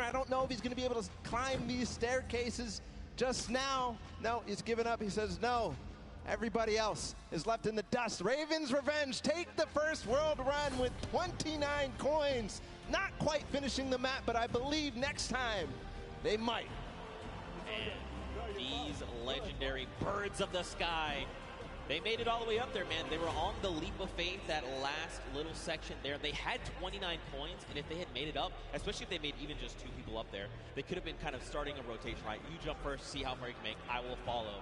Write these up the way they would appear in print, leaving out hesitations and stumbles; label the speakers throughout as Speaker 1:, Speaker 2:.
Speaker 1: I don't know if he's going to be able to climb these staircases just now. No, he's given up. He says no. Everybody else is left in the dust. Ravens Revenge take the first world run with 29 coins. Not quite finishing the map, but I believe next time they might.
Speaker 2: And these legendary birds of the sky, they made it all the way up there, man. They were on the leap of faith, that last little section there. They had 29 coins, and if they had made it up, especially if they made even just 2 people up there, they could have been kind of starting a rotation, right? You jump first, see how far you can make, I will follow.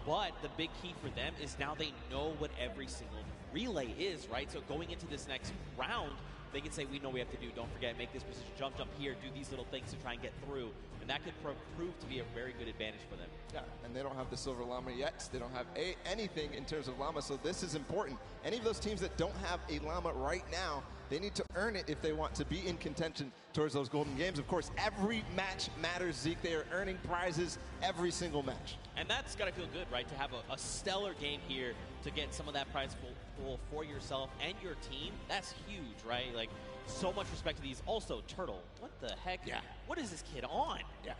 Speaker 2: But the big key for them is now they know what every single relay is, right? So going into this next round, they can say, we know what we have to do. Don't forget, make this position, jump here, do these little things to try and get through. And that could prove to be a very good advantage for them.
Speaker 1: Yeah, and they don't have the Silver Llama yet. They don't have anything in terms of Llama, so this is important. Any of those teams that don't have a Llama right now, they need to earn it if they want to be in contention towards those golden games. Of course, every match matters, Zeke. They are earning prizes every single match.
Speaker 2: And that's got to feel good, right, to have a stellar game here to get some of that prize pool for yourself and your team. That's huge, right? Like, so much respect to these. Also, Turtle, what the heck?
Speaker 1: Yeah.
Speaker 2: What is this kid on?
Speaker 1: Yeah.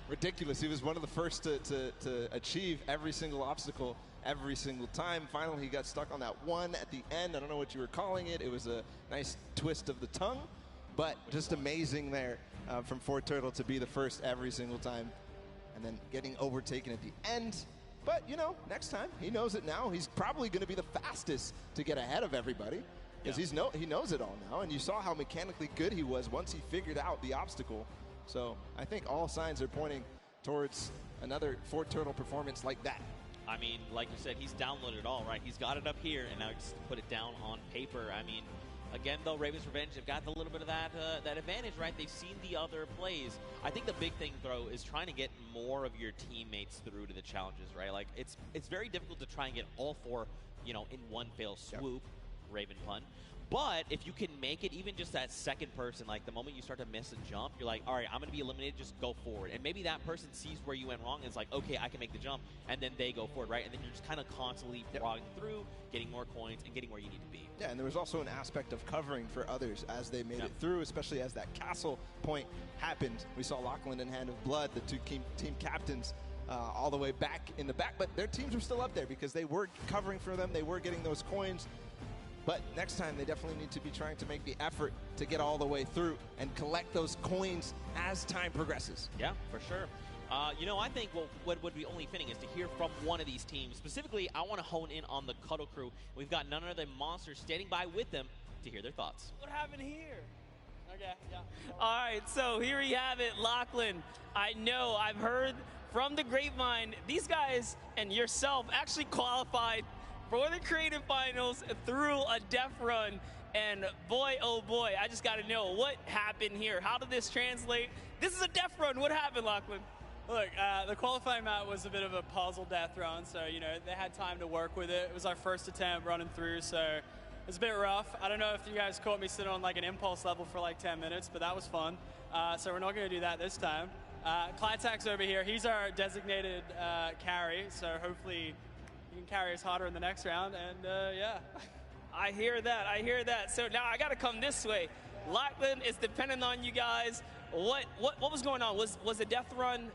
Speaker 1: Ridiculous. He was one of the first to achieve every single obstacle every single time. Finally, he got stuck on that one at the end. I don't know what you were calling it. It was a nice twist of the tongue, but just amazing there from ForTurtle to be the first every single time and then getting overtaken at the end. But, you know, next time, he knows it now. He's probably going to be the fastest to get ahead of everybody because he knows it all now. And you saw how mechanically good he was once he figured out the obstacle. So I think all signs are pointing towards another ForTurtle performance like that.
Speaker 2: I mean, like you said, he's downloaded it all, right? He's got it up here, and now just put it down on paper. I mean, again, though, Ravens Revenge have got a little bit of that advantage, right? They've seen the other plays. I think the big thing, though, is trying to get more of your teammates through to the challenges, right? Like, it's very difficult to try and get all 4, you know, in one fell swoop. Yep. Raven pun. But if you can make it even just that second person, like the moment you start to miss a jump, you're like, all right, I'm going to be eliminated, just go forward. And maybe that person sees where you went wrong and is like, okay, I can make the jump, and then they go forward, right? And then you're just kind of constantly logging through, getting more coins, and getting where you need to be.
Speaker 1: Yeah, and there was also an aspect of covering for others as they made it through, especially as that castle point happened. We saw Lachlan and Hand of Blood, the 2 team captains, all the way back in the back, but their teams were still up there because they were covering for them, they were getting those coins. But next time, they definitely need to be trying to make the effort to get all the way through and collect those coins as time progresses.
Speaker 2: Yeah, for sure. You know, I think what would be only fitting is to hear from one of these teams. Specifically, I want to hone in on the Cuddle Crew. We've got none other than Monster standing by with them to hear their thoughts.
Speaker 3: What happened here? Okay, yeah. All right, so here you have it, Lachlan. I know, I've heard from the grapevine, these guys and yourself actually qualified for the creative finals through a death run. And boy, oh boy, I just got to know what happened here. How did this translate? This is a death run. What happened, Lachlan?
Speaker 4: Look, the qualifying map was a bit of a puzzle death run, so, you know, they had time to work with it. It was our first attempt running through, so it was a bit rough. I don't know if you guys caught me sitting on like an impulse level for like 10 minutes, but that was fun. So we're not going to do that this time. Clytax over here, he's our designated carry, so hopefully you can carry us harder in the next round, and yeah.
Speaker 3: I hear that. So now I got to come this way. Lachlan is dependent on you guys. What was going on? Was the death run,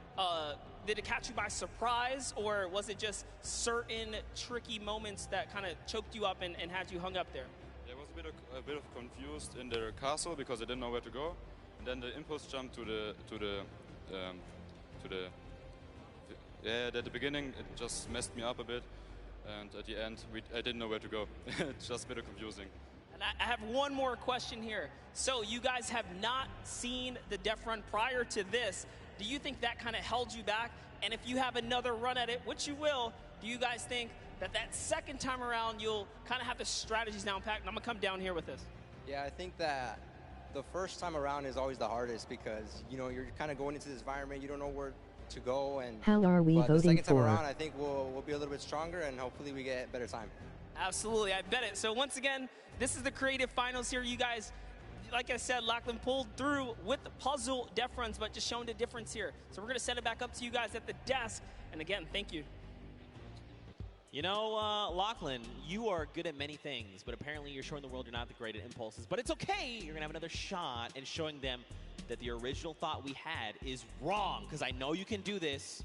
Speaker 3: did it catch you by surprise, or was it just certain tricky moments that kind of choked you up and had you hung up there?
Speaker 5: There was a bit of confused in the castle because I didn't know where to go, and then the impulse jump at the beginning it just messed me up a bit. And at the end, I didn't know where to go. It's just a bit confusing.
Speaker 3: And I have one more question here. So you guys have not seen the death run prior to this. Do you think that kind of held you back? And if you have another run at it, which you will, do you guys think that second time around you'll kind of have the strategies down packed? And I'm going to come down here with this.
Speaker 6: Yeah, I think that the first time around is always the hardest because, you know, you're kind of going into this environment, you don't know where to go, and
Speaker 7: how are we voting
Speaker 6: the second time
Speaker 7: for?
Speaker 6: around, I think we'll be a little bit stronger, and hopefully we get better time.
Speaker 3: Absolutely, I bet it. So once again, this is the creative finals here. You guys, like I said, Lachlan pulled through with the puzzle death runs, but just showing the difference here. So we're going to send it back up to you guys at the desk. And again, thank you.
Speaker 2: You know, Lachlan, you are good at many things, but apparently you're showing the world you're not the great at impulses. But it's okay. You're going to have another shot at showing them that the original thought we had is wrong, because I know you can do this.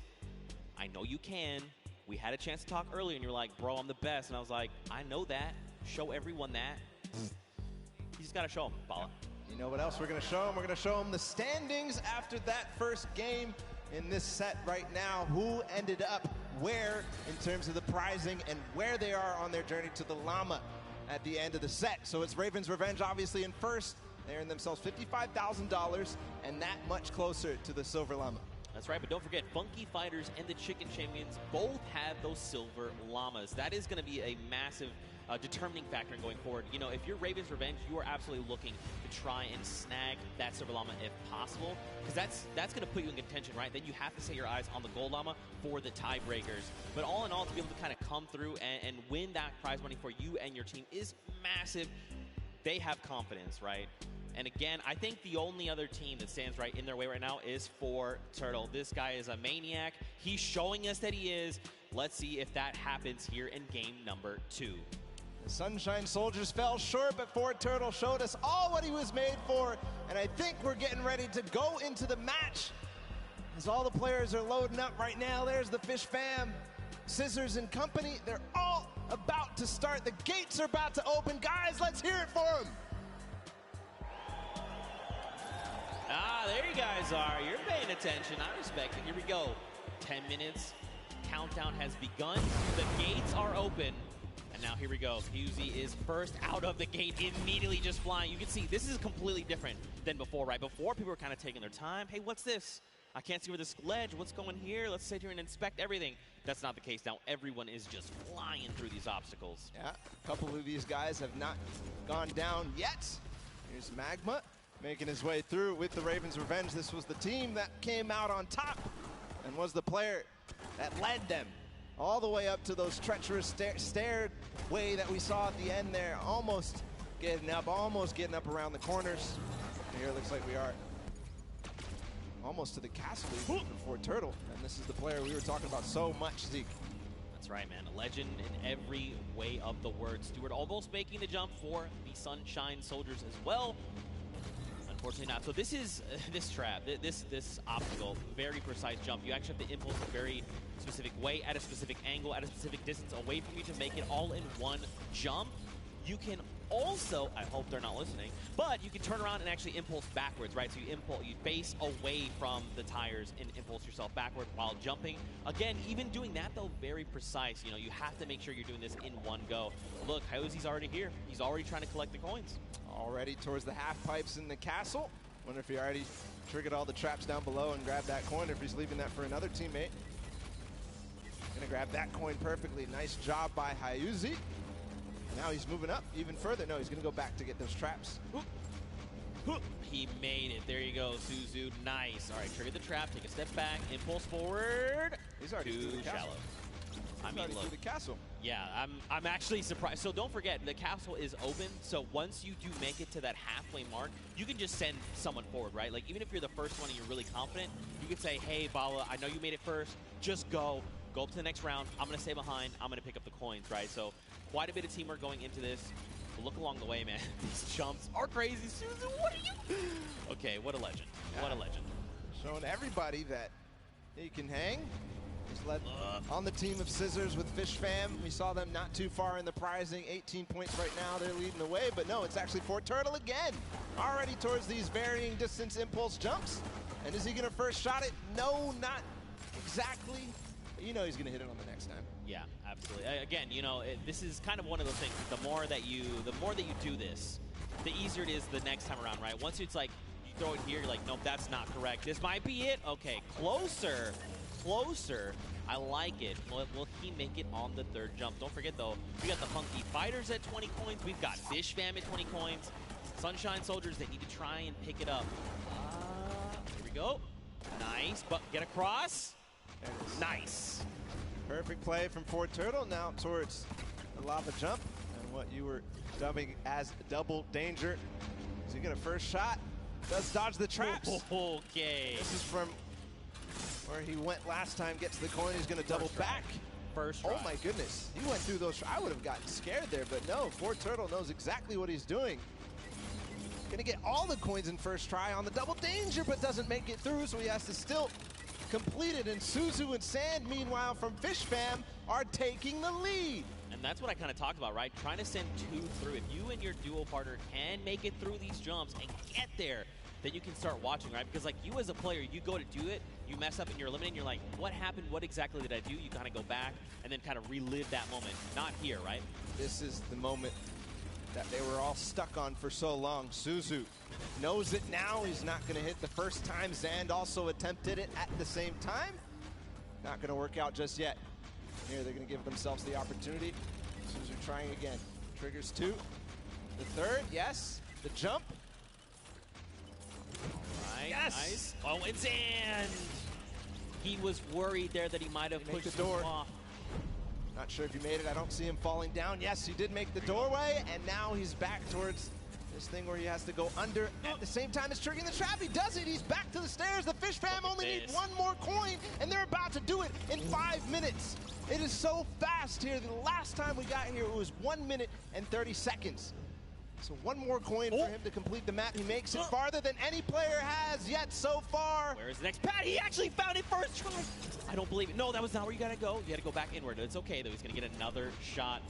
Speaker 2: I know you can. We had a chance to talk earlier, and you're like, bro, I'm the best. And I was like, I know that. Show everyone that. You just got to show them, Bala.
Speaker 1: You know what else we're going to show them? We're going to show them the standings after that first game in this set right now. Who ended up where in terms of the prizing and where they are on their journey to the llama at the end of the set. So it's Ravens Revenge obviously in first. They earned themselves $55,000 and that much closer to the silver llama.
Speaker 2: That's right, but don't forget, Funky Fighters and the Chicken Champions both have those silver llamas. That is going to be a massive determining factor in going forward. You know, if you're Ravens Revenge, you are absolutely looking to try and snag that silver llama if possible, because that's going to put you in contention, right? Then you have to set your eyes on the gold llama for the tiebreakers. But all in all, to be able to kind of come through and win that prize money for you and your team is massive. They have confidence, right? And again, I think the only other team that stands right in their way right now is ForTurtle. This guy is a maniac. He's showing us that he is. Let's see if that happens here in game number 2.
Speaker 1: The Sunshine Soldiers fell short, but ForTurtle showed us all what he was made for. And I think we're getting ready to go into the match. As all the players are loading up right now, there's the Fish Fam, Scissors and company. They're all about to start. The gates are about to open. Guys, let's hear it for them.
Speaker 2: Ah, there you guys are. You're paying attention. I respect it. Here we go. 10 minutes. Countdown has begun. The gates are open. And now here we go. Fusey is first out of the gate, immediately just flying. You can see this is completely different than before, right? Before, people were kind of taking their time. Hey, what's this? I can't see where this ledge. What's going here? Let's sit here and inspect everything. That's not the case now. Everyone is just flying through these obstacles.
Speaker 1: Yeah, a couple of these guys have not gone down yet. Here's Magma making his way through with the Ravens Revenge. This was the team that came out on top and was the player that led them all the way up to those treacherous stairway that we saw at the end there. Almost getting up around the corners. And here it looks like we are almost to the castle for ForTurtle. And this is the player we were talking about so much, Zeke.
Speaker 2: That's right, man. A legend in every way of the word. Stewart almost making the jump for the Sunshine Soldiers as well. Unfortunately not. So this is this trap, this obstacle, very precise jump. You actually have to impulse a very specific way, at a specific angle, at a specific distance away from you to make it all in one jump. You can also, I hope they're not listening, but you can turn around and actually impulse backwards, right? So you face away from the tires and impulse yourself backward while jumping. Again, even doing that though, very precise. You know, you have to make sure you're doing this in one go. Look, Hyozi's already here. He's already trying to collect the coins.
Speaker 1: Already towards the half pipes in the castle. Wonder if he already triggered all the traps down below and grabbed that coin, or if he's leaving that for another teammate. Gonna grab that coin perfectly. Nice job by Hyozi. Now he's moving up even further. No, he's gonna go back to get those traps.
Speaker 2: He made it. There you go, Suzu. Nice. All right, trigger the trap. Take a step back. Impulse forward.
Speaker 1: He's already
Speaker 2: too
Speaker 1: through the
Speaker 2: shallow. I mean, look.
Speaker 1: Through the castle.
Speaker 2: Yeah, I'm actually surprised. So don't forget, the castle is open. So once you do make it to that halfway mark, you can just send someone forward, right? Like, even if you're the first one and you're really confident, you can say, hey, Bala, I know you made it first. Just go. Go up to the next round. I'm going to stay behind. I'm going to pick up the coins, right? So quite a bit of teamwork going into this. But look along the way, man. These jumps are crazy. Suzu, what are you? Okay, what a legend. Yeah. What a legend.
Speaker 1: Showing everybody that he can hang. He's led on the team of Scissors with Fish Fam. We saw them not too far in the prizing. 18 points right now. They're leading the way. But no, it's actually ForTurtle again. Already towards these varying distance impulse jumps. And is he going to first shot it? No, not exactly. You know he's going to hit it on the next time.
Speaker 2: Yeah, absolutely. Again, you know, this is kind of one of those things. The more that you do this, the easier it is the next time around, right? Once it's like you throw it here, you're like, nope, that's not correct. This might be it. Okay, closer. I like it. Will he make it on the third jump? Don't forget, though, we got the Funky Fighters at 20 coins. We've got Fish Fam at 20 coins. Sunshine Soldiers, they need to try and pick it up. Here we go. Nice, but get across. Nice.
Speaker 1: Perfect play from ForTurtle. Now towards the lava jump and what you were dubbing as double danger. Is he going to first shot? Does dodge the traps.
Speaker 2: Okay.
Speaker 1: This is from where he went last time. Gets the coin. He's going to double back.
Speaker 2: First try.
Speaker 1: Oh my goodness. He went through those. I would have gotten scared there, but no. ForTurtle knows exactly what he's doing. Gonna get all the coins in first try on the double danger, but doesn't make it through, so he has to still complete it. And Suzu and Sand, meanwhile, from Fish Fam, are taking the lead.
Speaker 2: And that's what I kind of talked about, right? Trying to send 2 through. If you and your duo partner can make it through these jumps and get there, then you can start watching, right? Because like you as a player, you go to do it, you mess up and you're eliminating, you're like, what happened? What exactly did I do? You kind of go back and then kind of relive that moment. Not here, right?
Speaker 1: This is the moment that they were all stuck on for so long. Suzu knows it now. He's not going to hit the first time. Zand also attempted it at the same time. Not going to work out just yet. Here they're going to give themselves the opportunity. Suzu trying again. Triggers 2. The third, yes. The jump.
Speaker 2: All right,
Speaker 1: Yes!
Speaker 2: nice. Oh, and Zand! He was worried there that he might have
Speaker 1: Make
Speaker 2: pushed
Speaker 1: the door.
Speaker 2: him off.
Speaker 1: Not sure if you made it. I don't see him falling down. Yes, he did make the doorway, and now he's back towards this thing where he has to go under at the same time as triggering the trap. He does it. He's back to the stairs. The Fish Fam only need one more coin, and they're about to do it in 5 minutes. It is so fast here. The last time we got here, it was 1 minute and 30 seconds. So one more coin for him to complete the map. He makes it farther than any player has yet so far.
Speaker 2: Where's the next pad? He actually found it first try. I don't believe it. No, that was not where you gotta go. You gotta go back inward. It's okay though. He's gonna get another shot.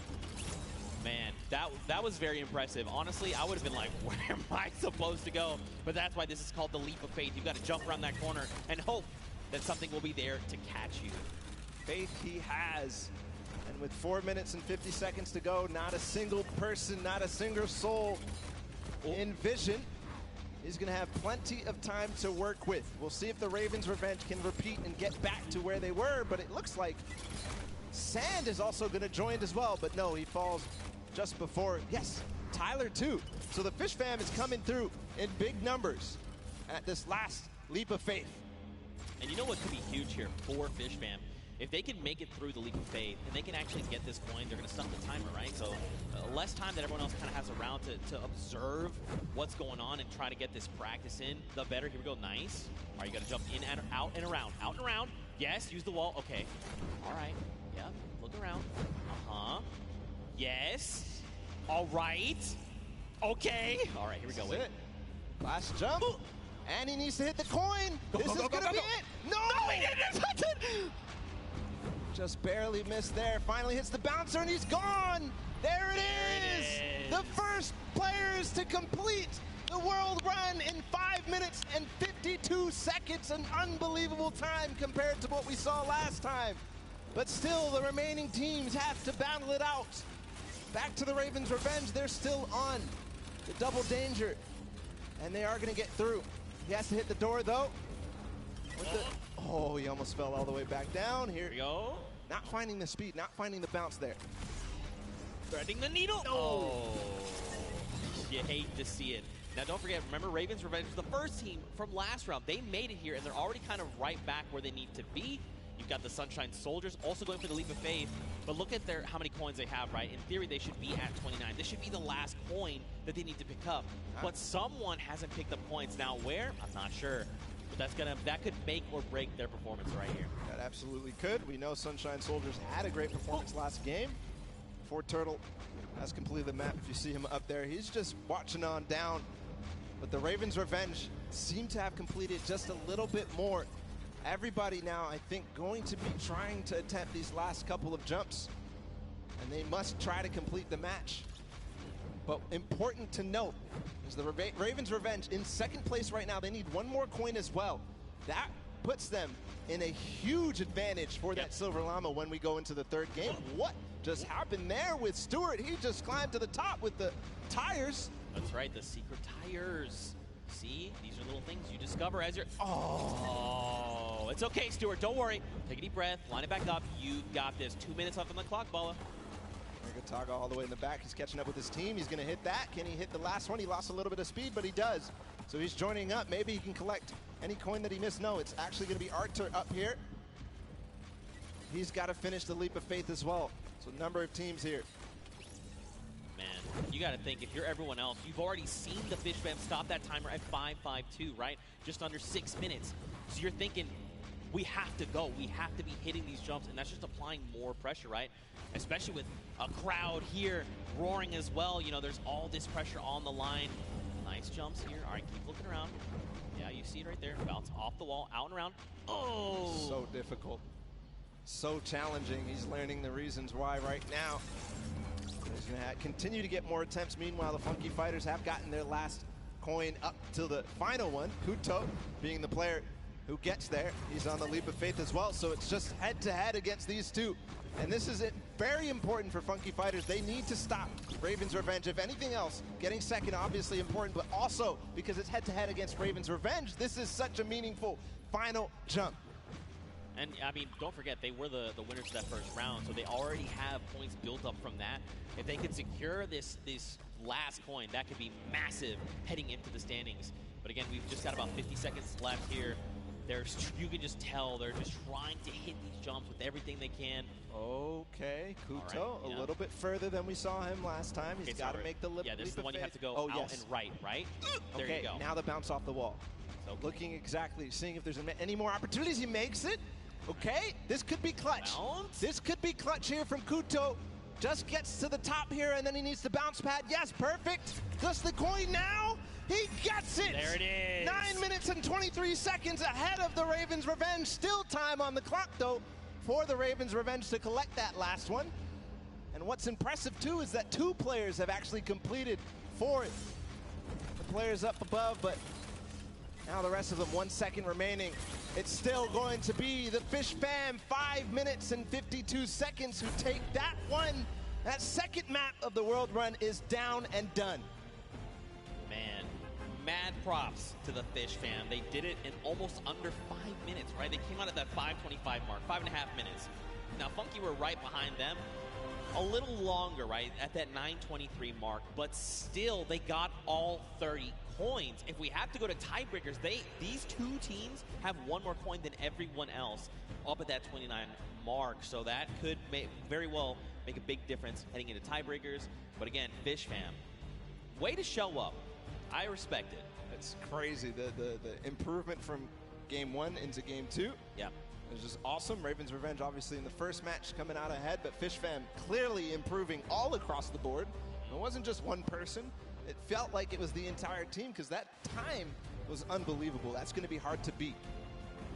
Speaker 2: Man, that was very impressive. Honestly, I would have been like, where am I supposed to go? But that's why this is called the leap of faith. You've got to jump around that corner and hope that something will be there to catch you.
Speaker 1: Faith he has. And with 4 minutes and 50 seconds to go, not a single person, not a single soul in vision. He's going to have plenty of time to work with. We'll see if the Ravens Revenge can repeat and get back to where they were, but it looks like Sand is also going to join as well, but no, he falls just before. Yes, Tyler too. So the Fish Fam is coming through in big numbers at this last leap of faith.
Speaker 2: And you know what could be huge here for Fish Fam? If they can make it through the leap of faith and they can actually get this coin, they're going to stop the timer, right? So less time that everyone else kind of has around to observe what's going on and try to get this practice in, the better. Here we go, nice. All right, you got to jump in and out and around, out and around. Yes, use the wall, okay. All right, yep, look around. Uh-huh, yes. All right, okay. All right, here we go, wait.
Speaker 1: Last jump, and he needs to hit the coin. This is going to be it. No, he didn't touch it. Just barely missed there. Finally hits the bouncer and he's gone. There it is. The first players to complete the world run in 5 minutes and 52 seconds. An unbelievable time compared to what we saw last time. But still, the remaining teams have to battle it out. Back to the Ravens Revenge. They're still on the double danger. And they are going to get through. He has to hit the door, though. Oh, he almost fell all the way back down. Here
Speaker 2: we go.
Speaker 1: Not finding the speed, not finding the bounce there.
Speaker 2: Threading the needle. Oh, you hate to see it. Now, don't forget, remember, Ravens Revenge was the first team from last round. They made it here, and they're already kind of right back where they need to be. You've got the Sunshine Soldiers also going for the leap of faith. But look at how many coins they have, right? In theory, they should be at 29. This should be the last coin that they need to pick up. But someone hasn't picked up points. Now, where? I'm not sure. But that could make or break their performance right here.
Speaker 1: That absolutely could. We know Sunshine Soldiers had a great performance last game. Ford Turtle has completed the map. If you see him up there, he's just watching on down. But the Ravens Revenge seem to have completed just a little bit more. Everybody now, I think, going to be trying to attempt these last couple of jumps. And they must try to complete the match. But important to note is the Ravens Revenge in second place right now. They need one more coin as well. That puts them in a huge advantage for that Silver Llama when we go into the third game. What just happened there with Stewart? He just climbed to the top with the tires.
Speaker 2: That's right, the secret tires. See, these are little things you discover as you're... Oh, it's okay, Stewart. Don't worry. Take a deep breath. Line it back up. You've got this. 2 minutes left on the clock, Balla.
Speaker 1: Taga all the way in the back. He's catching up with his team. He's going to hit that. Can he hit the last one? He lost a little bit of speed, but he does. So he's joining up. Maybe he can collect any coin that he missed. No, it's actually going to be Artur up here. He's got to finish the leap of faith as well. So number of teams here.
Speaker 2: Man, you got to think, if you're everyone else, you've already seen the Fish Fam stop that timer at 5:52, right? Just under 6 minutes. So you're thinking, we have to go. We have to be hitting these jumps, and that's just applying more pressure, right? Especially with a crowd here roaring as well. You know, there's all this pressure on the line. Nice Nice jumps here. All right, keep looking around. Yeah, you see it right there. Bounce off the wall, out and around. Oh!
Speaker 1: So difficult. So challenging. He's learning the reasons why right now. He's going to continue to get more attempts. Meanwhile, the Funky Fighters have gotten their last coin up to the final one. Kuto being the player who gets there. He's on the leap of faith as well, so it's just head-to-head against these two. And this is very important for Funky Fighters. They need to stop Raven's Revenge. If anything else, getting second obviously important, but also because it's head-to-head against Raven's Revenge, this is such a meaningful final jump.
Speaker 2: And, I mean, don't forget, they were the winners of that first round, so they already have points built up from that. If they could secure this last coin, that could be massive heading into the standings. But again, we've just got about 50 seconds left here. You can just tell they're just trying to hit these jumps with everything they can.
Speaker 1: Okay, Kuto,
Speaker 2: right,
Speaker 1: a little bit further than we saw him last time. He's got to make the leap.
Speaker 2: Yeah, this is the one you have to go
Speaker 1: out
Speaker 2: and right? There
Speaker 1: okay,
Speaker 2: you go.
Speaker 1: Now the bounce off the wall. So looking exactly, seeing if there's any more opportunities. He makes it. Okay, this could be clutch.
Speaker 2: Bounce.
Speaker 1: This could be clutch here from Kuto. Just gets to the top here, and then he needs the bounce pad. Yes, perfect. Just the coin now. He gets it.
Speaker 2: There it is.
Speaker 1: 9 minutes and 23 seconds ahead of the Ravens Revenge. Still time on the clock, though, for the Ravens Revenge to collect that last one. And what's impressive, too, is that 2 players have actually completed for it. The players up above, but now the rest of them, 1 second remaining. It's still going to be the Fish Fam, 5 minutes and 52 seconds, who take that one. That second map of the World Run is down and done.
Speaker 2: Man, mad props to the Fish Fam. They did it in almost under 5 minutes, right? They came out at that 5:25 mark, 5.5 minutes. Now, Funky were right behind them. A little longer, right, at that 9:23 mark, but still, they got all 30 coins. If we have to go to tiebreakers, these 2 teams have 1 more coin than everyone else up at that 29 mark, so that could very well make a big difference heading into tiebreakers. But again, Fish Fam, way to show up. I respect it.
Speaker 1: It's crazy, the improvement from game 1 into game 2.
Speaker 2: Yeah.
Speaker 1: It was just awesome. Ravens Revenge obviously in the first match coming out ahead, but Fish Fam clearly improving all across the board. It wasn't just one person. It felt like it was the entire team, because that time was unbelievable. That's going to be hard to beat.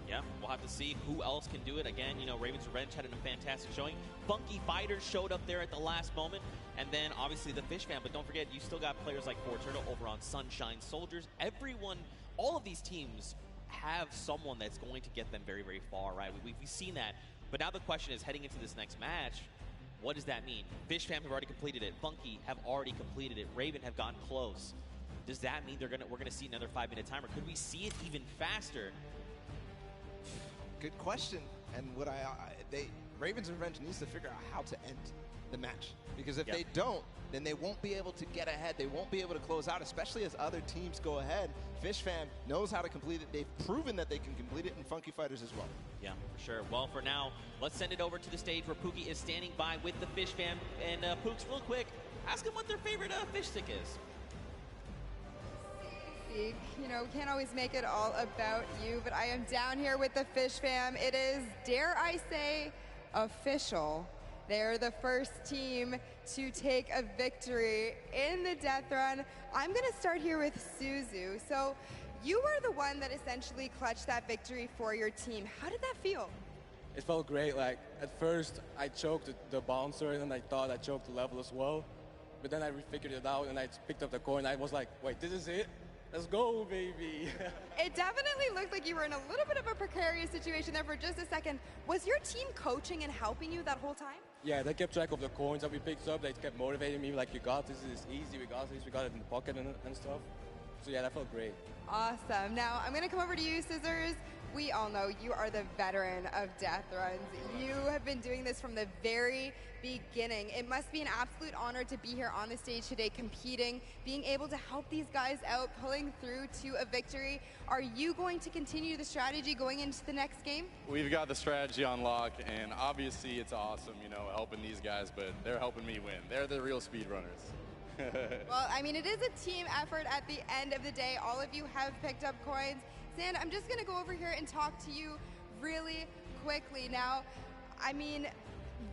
Speaker 2: Yeah, we'll have to see who else can do it. Again, you know, Ravens Revenge had a fantastic showing. Funky Fighters showed up there at the last moment. And then, obviously, the Fish Fam. But don't forget, you still got players like Forturno over on Sunshine Soldiers. Everyone, all of these teams have someone that's going to get them very, very far, right? We've seen that. But now the question is, heading into this next match, what does that mean? Fish Fam have already completed it. Funky have already completed it. Raven have gotten close. Does that mean we're going to see another 5-minute timer? Could we see it even faster?
Speaker 1: Good question. And what Ravens Revenge needs to figure out how to end the match, because if they don't, then they won't be able to get ahead. They won't be able to close out, especially as other teams go ahead. Fish Fam knows how to complete it. They've proven that they can complete it, and Funky Fighters as well.
Speaker 2: Yeah, for sure. Well, for now, let's send it over to the stage where Pookie is standing by with the Fish Fam. And Pooks, real quick, ask them what their favorite fish stick is.
Speaker 7: You know, we can't always make it all about you, but I am down here with the Fish Fam. It is, dare I say, official. They're the first team to take a victory in the death run. I'm going to start here with Suzu. So you were the one that essentially clutched that victory for your team. How did that feel?
Speaker 8: It felt great. Like, at first, I choked the bouncer, and I thought I choked the level as well. But then I figured it out, and I picked up the coin. I was like, wait, this is it? Let's go, baby.
Speaker 7: It definitely looked like you were in a little bit of a precarious situation there for just a second. Was your team coaching and helping you that whole time?
Speaker 8: Yeah, they kept track of the coins that we picked up. They kept motivating me, like, you got this, this is easy, we got this, we got it in the pocket and stuff. So yeah, that felt great.
Speaker 7: Awesome. Now, I'm going to come over to you, Scissors. We all know you are the veteran of death runs. You have been doing this from the very beginning. It must be an absolute honor to be here on the stage today competing, being able to help these guys out, pulling through to a victory. Are you going to continue the strategy going into the next game?
Speaker 9: We've got the strategy on lock, and obviously it's awesome, you know, helping these guys, but they're helping me win. They're the real speedrunners.
Speaker 7: Well, I mean, it is a team effort at the end of the day. All of you have picked up coins. Sand, I'm just going to go over here and talk to you really quickly. Now, I mean,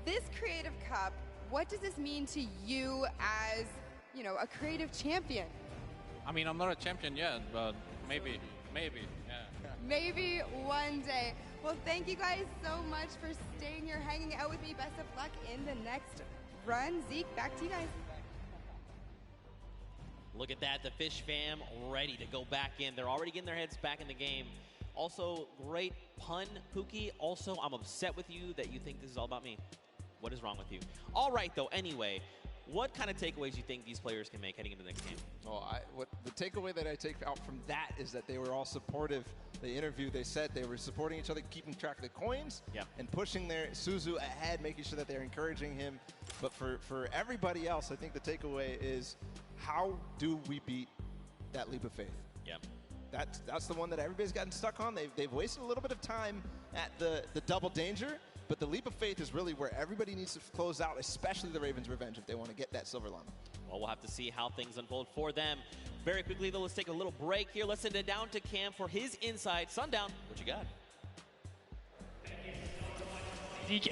Speaker 7: this Creative Cup, what does this mean to you as, you know, a creative champion?
Speaker 10: I mean, I'm not a champion yet, but maybe, yeah.
Speaker 7: Maybe one day. Well, thank you guys so much for staying here, hanging out with me. Best of luck in the next run. Zeke, back to you guys.
Speaker 2: Look at that, the Fish fam ready to go back in. They're already getting their heads back in the game. Also, great pun, Pookie. Also, I'm upset with you that you think this is all about me. What is wrong with you? All right, though, anyway, what kind of takeaways do you think these players can make heading into the next game?
Speaker 1: Well, the takeaway that I take out from that is that they were all supportive. The interview, they said they were supporting each other, keeping track of the coins, and pushing their Suzu ahead, making sure that they're encouraging him. But for everybody else, I think the takeaway is, how do we beat that leap of faith?
Speaker 2: Yeah.
Speaker 1: That's the one that everybody's gotten stuck on. They've wasted a little bit of time at the double danger, but the leap of faith is really where everybody needs to close out, especially the Ravens' Revenge, if they want to get that silver llama.
Speaker 2: Well, we'll have to see how things unfold for them. Very quickly, though, let's take a little break here. Let's send it down to Cam for his insight. Sundown, what you got?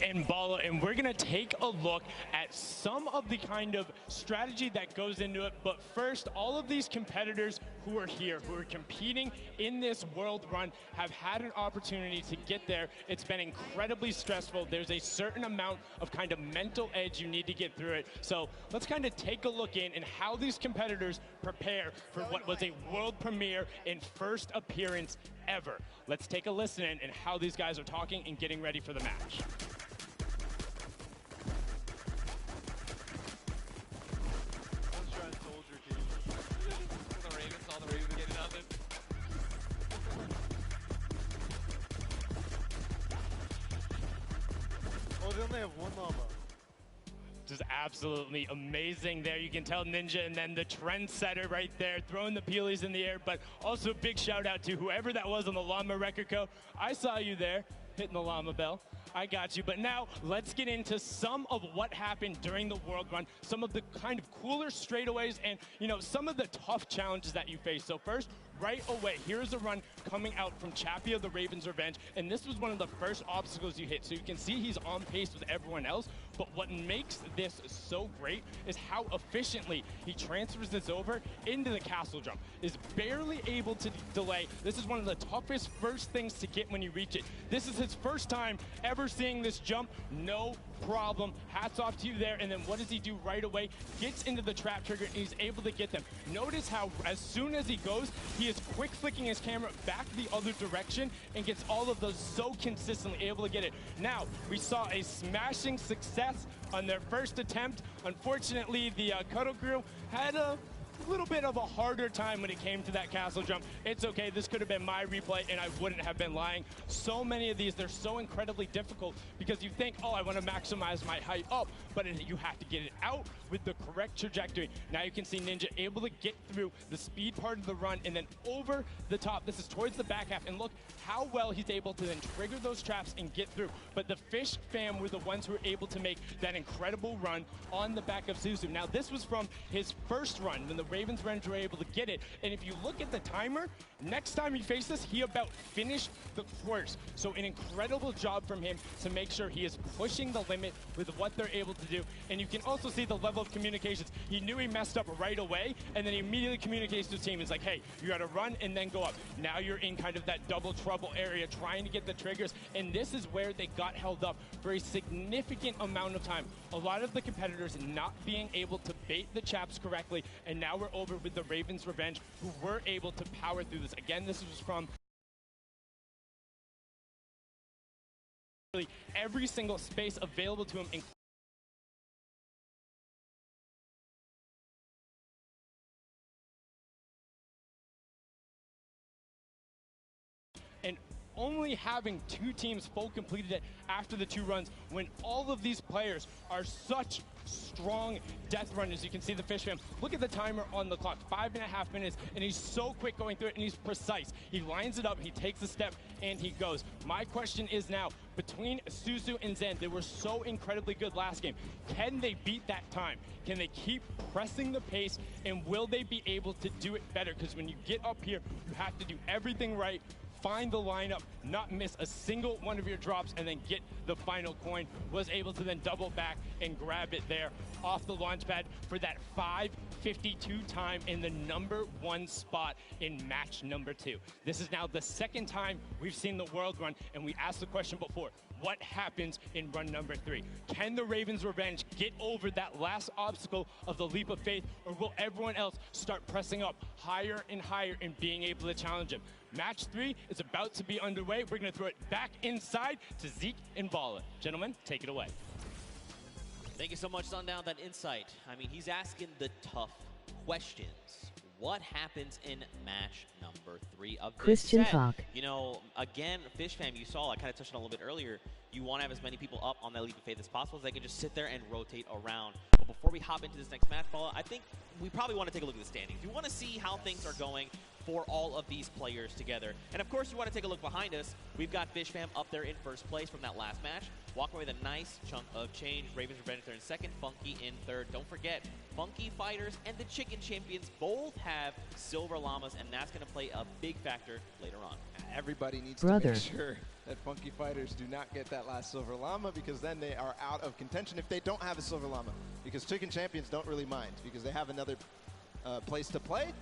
Speaker 11: And Bala, and we're going to take a look at some of the kind of strategy that goes into it. But first, all of these competitors who are here, who are competing in this world run, have had an opportunity to get there. It's been incredibly stressful. There's a certain amount of kind of mental edge you need to get through it. So let's kind of take a look in and how these competitors prepare for what was a world premiere and first appearance ever. Let's take a listen in and how these guys are talking and getting ready for the match.
Speaker 12: Oh, they only have one llama.
Speaker 11: Just absolutely amazing there. You can tell Ninja and then the trendsetter right there, throwing the peelies in the air, but also big shout out to whoever that was on the Llama Record Co. I saw you there, hitting the llama bell. I got you. But now let's get into some of what happened during the World Run, some of the kind of cooler straightaways and, you know, some of the tough challenges that you face. So first, right away, here's a run coming out from Chappie of the Ravens' Revenge, and this was one of the first obstacles you hit. So you can see he's on pace with everyone else, but what makes this so great is how efficiently he transfers this over into the castle jump. Is barely able to delay. This is one of the toughest first things to get when you reach it. This is his first time ever seeing this jump. No problem. Hats off to you there. And then what does he do right away? Gets into the trap trigger and he's able to get them. Notice how as soon as he goes, he is quick flicking his camera back the other direction and gets all of those so consistently able to get it. Now, we saw a smashing success on their first attempt. Unfortunately, the Cuddle Crew had a little bit of a harder time when it came to that castle jump. It's okay, this could have been my replay and I wouldn't have been lying. So many of these, they're so incredibly difficult because you think, oh, I want to maximize my height up, but you have to get it out with the correct trajectory. Now you can see Ninja able to get through the speed part of the run and then over the top. This is towards the back half, and look how well he's able to then trigger those traps and get through. But the Fish fam were the ones who were able to make that incredible run on the back of Suzu. Now this was from his first run when the Ravens Revenge were able to get it, and if you look at the timer, next time he faced this, he about finished the course. So an incredible job from him to make sure he is pushing the limit with what they're able to do. And you can also see the level of communications. He knew he messed up right away, and then he immediately communicates to his team. He's like, hey, you got to run and then go up. Now you're in kind of that double trouble area trying to get the triggers, and this is where they got held up for a significant amount of time. A lot of the competitors not being able to bait the chaps correctly, and now we're over with the Ravens Revenge, who were able to power through this. Again, this was from every single space available to him, and only having two teams full completed it after the two runs, when all of these players are such strong death runners. You can see the Fish fam. Look at the timer on the clock, 5.5 minutes, and he's so quick going through it, and he's precise. He lines it up, he takes a step, and he goes. My question is now, between Suzu and Zen, they were so incredibly good last game. Can they beat that time? Can they keep pressing the pace, and will they be able to do it better? Because when you get up here, you have to do everything right, find the lineup, not miss a single one of your drops, and then get the final coin. Was able to then double back and grab it there off the launch pad for that 5 52 time in the #1 spot in match number 2. This is now the second time we've seen the World Run, and we asked the question before, what happens in run number 3? Can the Ravens Revenge get over that last obstacle of the leap of faith, or will everyone else start pressing up higher and higher and being able to challenge him? Match 3 is about to be underway. We're going to throw it back inside to Zeke and Bala. Gentlemen, take it away.
Speaker 2: Thank you so much, Sundown, that insight. I mean, he's asking the tough questions. What happens in match number 3 of this
Speaker 13: Christian
Speaker 2: set?
Speaker 13: Falk.
Speaker 2: You know, again, Fish Fam, you saw, I kind of touched on it a little bit earlier, you want to have as many people up on that leap of faith as possible so they can just sit there and rotate around. But before we hop into this next match, Paula, I think we probably want to take a look at the standings. We want to see how things are going for all of these players together. And of course, you want to take a look behind us. We've got Fish Fam up there in first place from that last match, walking away with a nice chunk of change. Ravens Revenge there in second, Funky in third. Don't forget, Funky Fighters and the Chicken Champions both have Silver Llamas, and that's going to play a big factor later on.
Speaker 1: Everybody needs to make sure that Funky Fighters do not get that last Silver Llama, because then they are out of contention if they don't have a Silver Llama. Because Chicken Champions don't really mind, because they have another place to play.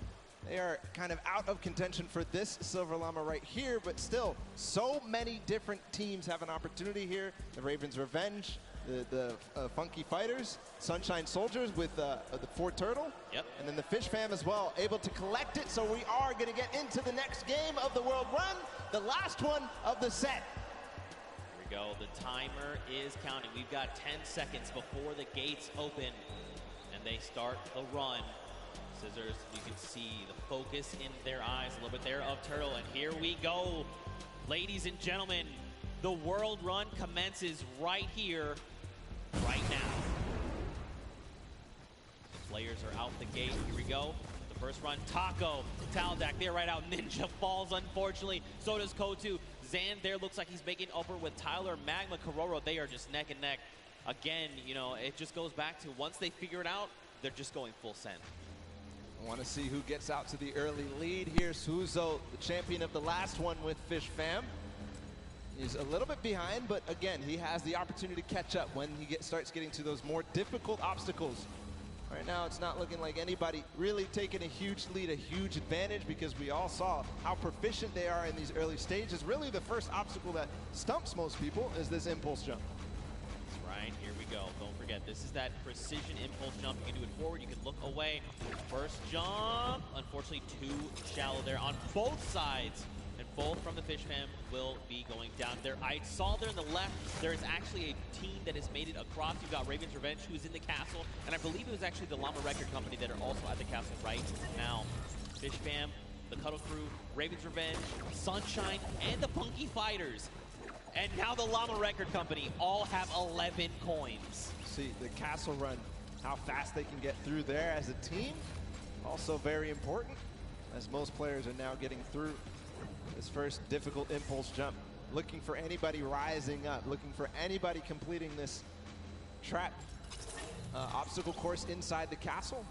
Speaker 1: They are kind of out of contention for this Silver Llama right here, but still, so many different teams have an opportunity here. The Ravens Revenge, the Funky Fighters, Sunshine Soldiers with the Fort Turtle, and then the Fish Fam as well, able to collect it. So we are going to get into the next game of the World Run, the last one of the set.
Speaker 2: Here we go. The timer is counting. We've got 10 seconds before the gates open, and they start the run. Scissors, you can see the focus in their eyes a little bit there of Turtle, and here we go. Ladies and gentlemen, the World Run commences right here, right now. Players are out the gate. Here we go. The first run, Taco, Taldak, they're right out. Ninja falls, unfortunately. So does Kotu. Zan there looks like he's making upper with Tyler. Magma, Kororo, they are just neck and neck. Again, you know, it just goes back to once they figure it out, they're just going full send.
Speaker 1: I want to see who gets out to the early lead here. Suzo, the champion of the last one with Fish Fam. He's a little bit behind, but again, he has the opportunity to catch up when he starts getting to those more difficult obstacles. Right now, it's not looking like anybody really taking a huge lead, a huge advantage, because we all saw how proficient they are in these early stages. Really, the first obstacle that stumps most people is this impulse jump.
Speaker 2: Right, here we go. Don't forget, this is that precision impulse jump. You can do it forward, you can look away. First jump, unfortunately too shallow there on both sides. And both from the Fish Fam will be going down there. I saw there on the left, there is actually a team that has made it across. You've got Ravens Revenge, who is in the castle. And I believe it was actually the Llama Record Company that are also at the castle right now. Fish Fam, the Cuddle Crew, Ravens Revenge, Sunshine, and the Funky Fighters. And now the Llama Record Company all have 11 coins.
Speaker 1: See the castle run, how fast they can get through there as a team. Also very important, as most players are now getting through this first difficult impulse jump. Looking for anybody rising up, looking for anybody completing this trap obstacle course inside the castle.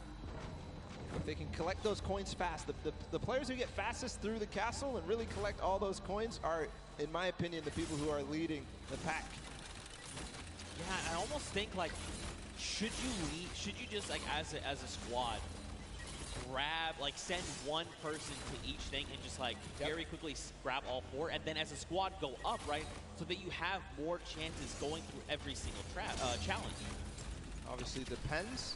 Speaker 1: If they can collect those coins fast, the players who get fastest through the castle and really collect all those coins are, in my opinion, the people who are leading the pack.
Speaker 2: Yeah, I almost think, like, should you just, like, as a squad, grab, like, send one person to each thing and just, like, very quickly grab all 4, and then as a squad go up, right, so that you have more chances going through every single challenge.
Speaker 1: Obviously depends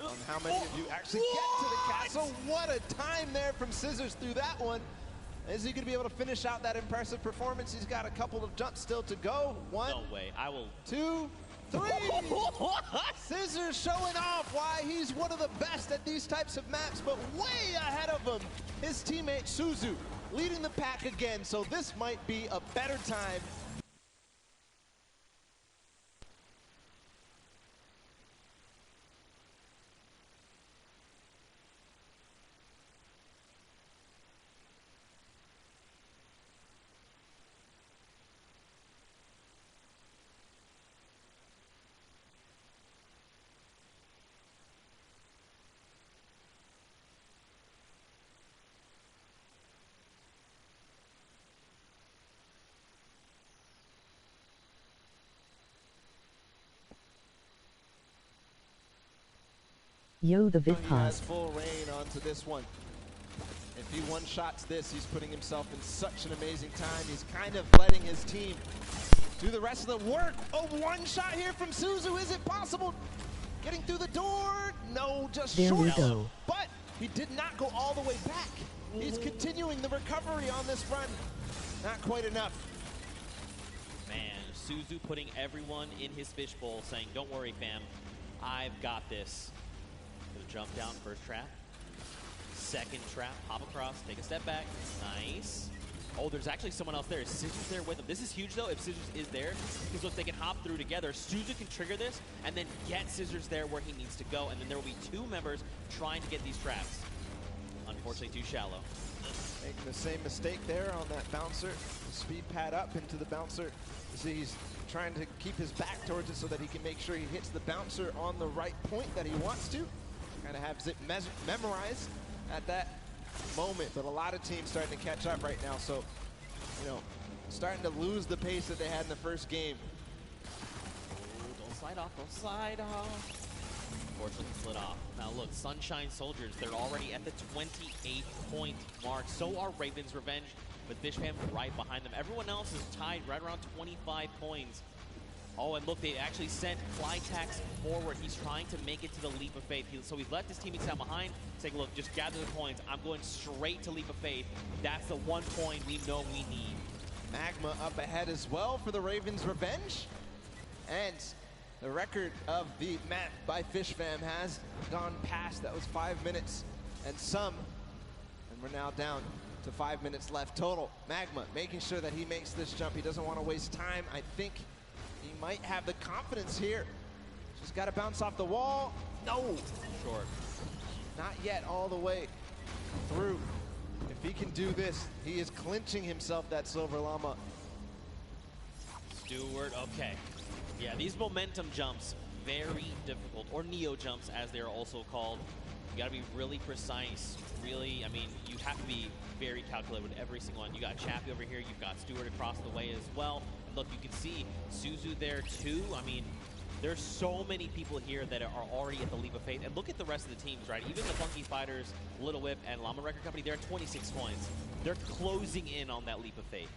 Speaker 1: on how many of you actually get to the castle. What a time there from Scissors through that one. Is he going to be able to finish out that impressive performance? He's got a couple of jumps still to go. 1,
Speaker 2: no way. I will.
Speaker 1: 2, 3. Scissors showing off why he's one of the best at these types of maps, but way ahead of him, his teammate Suzu, leading the pack again. So this might be a better time.
Speaker 13: Yo, the
Speaker 1: He has
Speaker 13: VidPod.
Speaker 1: full reign onto this one. If he one-shots this, he's putting himself in such an amazing time. He's kind of letting his team do the rest of the work. Oh, one shot here from Suzu. Is it possible? Getting through the door? No, just
Speaker 13: There we
Speaker 1: short.
Speaker 13: go.
Speaker 1: But he did not go all the way back. He's continuing the recovery on this run. Not quite enough.
Speaker 2: Man, Suzu putting everyone in his fishbowl, saying, don't worry, fam. I've got this. Gonna jump down, first trap. Second trap, hop across, take a step back. Nice. Oh, there's actually someone else there. Is Scissors there with him? This is huge, though, if Scissors is there, because look, they can hop through together. Suzu can trigger this, and then get Scissors there where he needs to go, and then there will be two members trying to get these traps. Unfortunately, too shallow.
Speaker 1: Making the same mistake there on that bouncer. Speed pad up into the bouncer. See, he's trying to keep his back towards it so that he can make sure he hits the bouncer on the right point that he wants to. Kind of have it memorized at that moment, but a lot of teams starting to catch up right now, so, you know, starting to lose the pace that they had in the first game.
Speaker 2: Ooh, don't slide off, don't slide off. Unfortunately, slid off. Now look, Sunshine Soldiers, they're already at the 28-point mark. So are Raven's Revenge, with Fishfam right behind them. Everyone else is tied right around 25 points. Oh, and look, they actually sent Flytax forward. He's trying to make it to the Leap of Faith. So he's left his teammates down behind, saying, look, just gather the coins. I'm going straight to Leap of Faith. That's the 1 point we know we need.
Speaker 1: Magma up ahead as well for the Ravens' Revenge. And the record of the map by Fishfam has gone past. That was 5 minutes and some. And we're now down to 5 minutes left total. Magma making sure that he makes this jump. He doesn't want to waste time. I think he might have the confidence here. Just got to bounce off the wall. No.
Speaker 2: Short.
Speaker 1: Not yet all the way through. If he can do this, he is clinching himself that Silver Llama.
Speaker 2: Stewart, okay. Yeah, these momentum jumps, very difficult, or neo jumps as they're also called. You gotta be really precise, really, I mean, you have to be very calculated with every single one. You got Chappie over here, you've got Stewart across the way as well. And look, you can see Suzu there too. I mean, there's so many people here that are already at the Leap of Faith. And look at the rest of the teams, right? Even the Funky Fighters, Little Whip, and Llama Record Company, they're at 26 points. They're closing in on that Leap of Faith.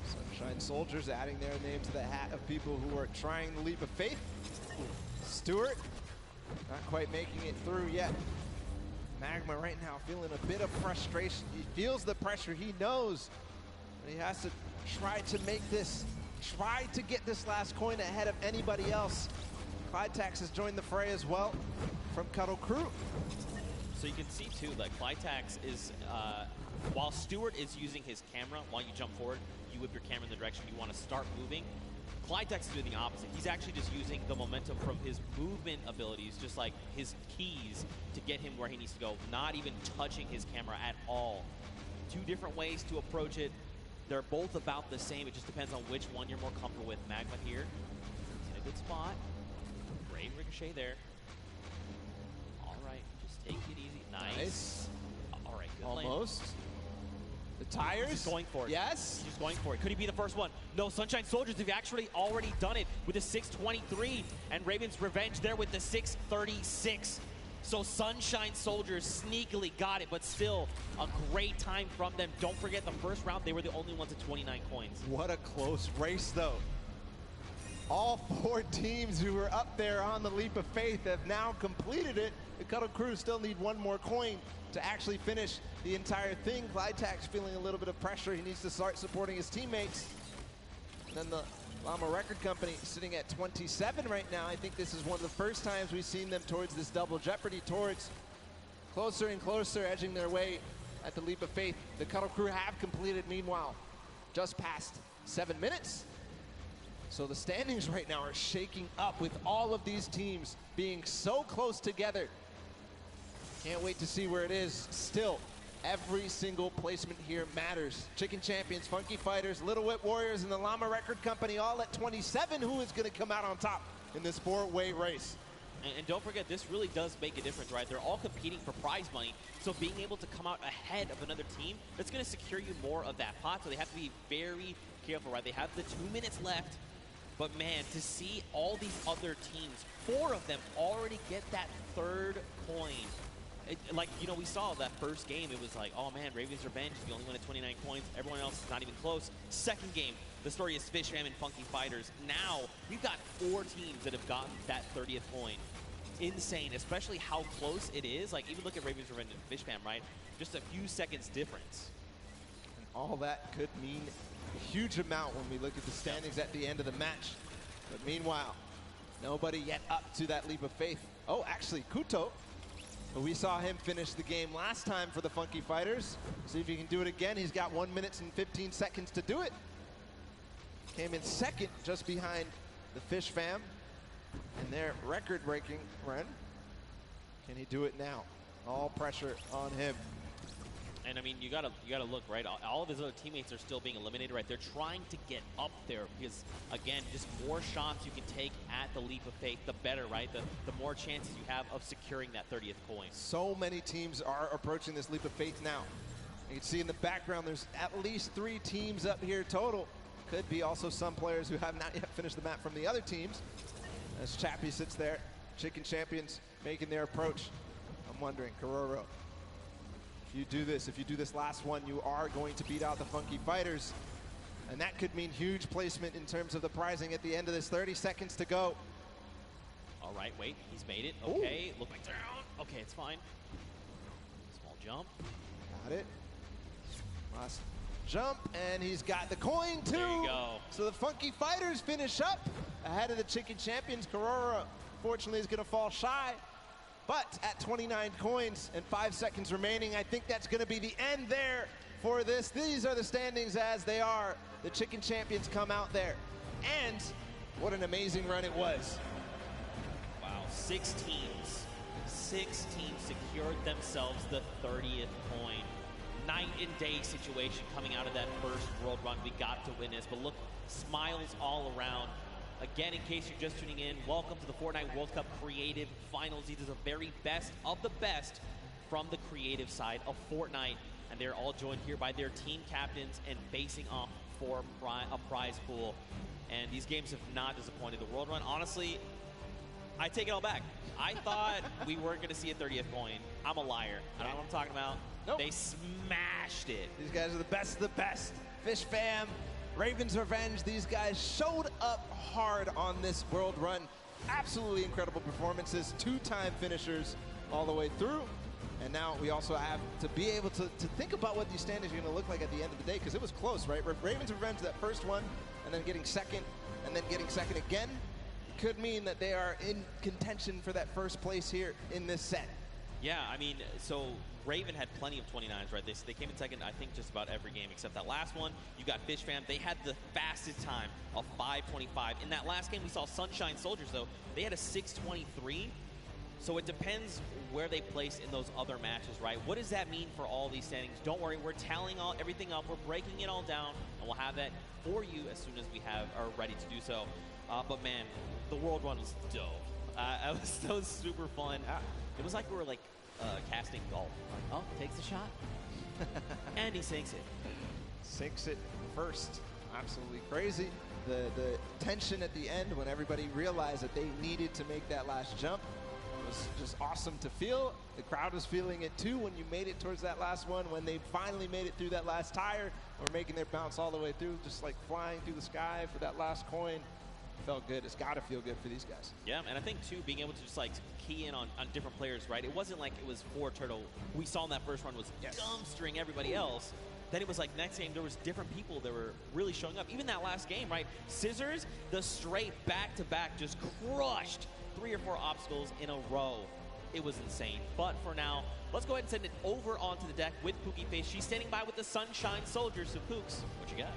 Speaker 1: Sunshine Soldiers adding their name to the hat of people who are trying the Leap of Faith. Stewart, not quite making it through yet. Magma right now feeling a bit of frustration. He feels the pressure. He knows that he has to try to make this, try to get this last coin ahead of anybody else. Clytax has joined the fray as well from Cuddle Crew.
Speaker 2: So you can see too, like Flytax is, while Stewart is using his camera, while you jump forward, you whip your camera in the direction you want to start moving. Clytax is doing the opposite. He's actually just using the momentum from his movement abilities, just like his keys, to get him where he needs to go, not even touching his camera at all. Two different ways to approach it. They're both about the same. It just depends on which one you're more comfortable with. Magma here. He's in a good spot. Great ricochet there. All right, just take it easy. Nice. All right, good lane.
Speaker 1: Almost. The tires.
Speaker 2: He's going for it.
Speaker 1: Yes.
Speaker 2: He's just going for it. Could he be the first one? No, Sunshine Soldiers have actually already done it with a 6:23, and Raven's Revenge there with the 6:36. So Sunshine Soldiers sneakily got it, but still a great time from them. Don't forget the first round, they were the only ones at 29 coins.
Speaker 1: What a close race, though. All four teams who were up there on the Leap of Faith have now completed it. The Cuddle Crew still need one more coin to actually finish the entire thing. Clytax feeling a little bit of pressure. He needs to start supporting his teammates. And then the Llama Record Company sitting at 27 right now. I think this is one of the first times we've seen them towards this double jeopardy, towards closer and closer, edging their way at the Leap of Faith. The Cuddle Crew have completed, meanwhile, just past 7 minutes. So the standings right now are shaking up with all of these teams being so close together. Can't wait to see where it is. Still, every single placement here matters. Chicken Champions, Funky Fighters, Little Whip Warriors, and the Llama Record Company all at 27. Who is going to come out on top in this four-way race?
Speaker 2: And don't forget, this really does make a difference, right? They're all competing for prize money, so being able to come out ahead of another team, that's going to secure you more of that pot, so they have to be very careful, right? They have the 2 minutes left. But man, to see all these other teams, 4 of them already get that 3rd coin. Like, you know, we saw that first game, it was like, oh man, Raven's Revenge is the only one at 29 coins. Everyone else is not even close. Second game, the story is Fish Fam and Funky Fighters. Now, we've got 4 teams that have gotten that 30th coin. Insane, especially how close it is. Like, even look at Raven's Revenge and Fish Fam, right? Just a few seconds difference.
Speaker 1: And all that could mean a huge amount when we look at the standings at the end of the match. But meanwhile, nobody yet up to that leap of faith. Oh, actually, Kuto. But we saw him finish the game last time for the Funky Fighters. See if he can do it again. He's got 1 minute and 15 seconds to do it. Came in second, just behind the Fish Fam in their record-breaking run. Can he do it now? All pressure on him.
Speaker 2: And I mean, you gotta look, right? All of his other teammates are still being eliminated, right? They're trying to get up there because, again, just more shots you can take at the leap of faith, the better, right? The more chances you have of securing that 30th coin.
Speaker 1: So many teams are approaching this leap of faith now. You can see in the background, there's at least 3 teams up here total. Could be also some players who have not yet finished the map from the other teams. As Chappie sits there, Chicken Champions making their approach. I'm wondering, Kororo, if you do this last one, you are going to beat out the Funky Fighters. And that could mean huge placement in terms of the prizing at the end of this. 30 seconds to go.
Speaker 2: All right, wait, he's made it. Okay, look like down. Okay, it's fine. Small jump.
Speaker 1: Got it. Last jump, and he's got the coin too.
Speaker 2: There you go.
Speaker 1: So the Funky Fighters finish up ahead of the Chicken Champions. Kororo, fortunately, is going to fall shy. But at 29 coins and 5 seconds remaining, I think that's going to be the end there for this. These are the standings as they are. The Chicken Champions come out there. And what an amazing run it was.
Speaker 2: Wow, 6 teams. 6 teams secured themselves the 30th coin. Night and day situation coming out of that first world run. We got to witness, but look, smiles all around. Again, in case you're just tuning in, welcome to the Fortnite World Cup Creative Finals. These are the very best of the best from the creative side of Fortnite. And they're all joined here by their team captains and facing off for a prize pool. And these games have not disappointed. The World Run, honestly, I take it all back. I thought we weren't going to see a 30th coin. I'm a liar. I don't know what I'm talking about.
Speaker 1: Nope.
Speaker 2: They smashed it.
Speaker 1: These guys are the best of the best. Fish Fam, Raven's Revenge, these guys showed up hard on this world run. Absolutely incredible performances, 2-time finishers all the way through. And now we also have to be able to think about what these standings are going to look like at the end of the day, because it was close, right? Raven's Revenge, that first one, and then getting second, and then getting second again, could mean that they are in contention for that first place here in this set.
Speaker 2: Yeah, I mean, so Raven had plenty of 29s, right? They came in second, I think, just about every game except that last one. You got Fish Fam. They had the fastest time of 5:25. In that last game, we saw Sunshine Soldiers, though. They had a 6:23. So it depends where they place in those other matches, right? What does that mean for all these standings? Don't worry, we're tallying everything up. We're breaking it all down, and we'll have that for you as soon as we are ready to do so. But man, the World Run was dope. It was so super fun. It was like we were like casting golf. Like, oh, takes a shot, and he sinks it.
Speaker 1: Sinks it first. Absolutely crazy. The tension at the end when everybody realized that they needed to make that last jump was just awesome to feel. The crowd was feeling it too when you made it towards that last one, when they finally made it through that last tire, or making their bounce all the way through, just like flying through the sky for that last coin. Felt good. It's got to feel good for these guys.
Speaker 2: Yeah, and I think too, being able to just like key in on different players, right? It wasn't like it was 4 Turtle. We saw in that first run was dumpstering everybody else. Then it was like next game there was different people that were really showing up. Even that last game, right? Scissors, the straight back-to-back just crushed 3 or 4 obstacles in a row. It was insane. But for now, let's go ahead and send it over onto the deck with Pookie Face. She's standing by with the Sunshine Soldiers. So Pooks, what you got?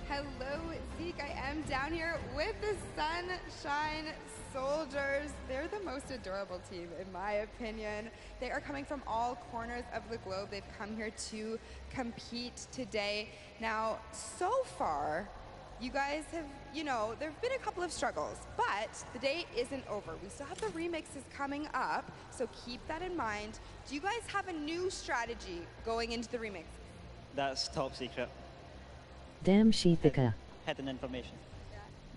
Speaker 7: Hello, Zeke. I am down here with the Sunshine Soldiers. They're the most adorable team, in my opinion. They are coming from all corners of the globe. They've come here to compete today. Now, so far, you guys have, there have been a couple of struggles, but the day isn't over. We still have the remixes coming up, so keep that in mind. Do you guys have a new strategy going into the remix?
Speaker 13: That's top secret.
Speaker 14: Damn Sheetika.
Speaker 13: Hidden information.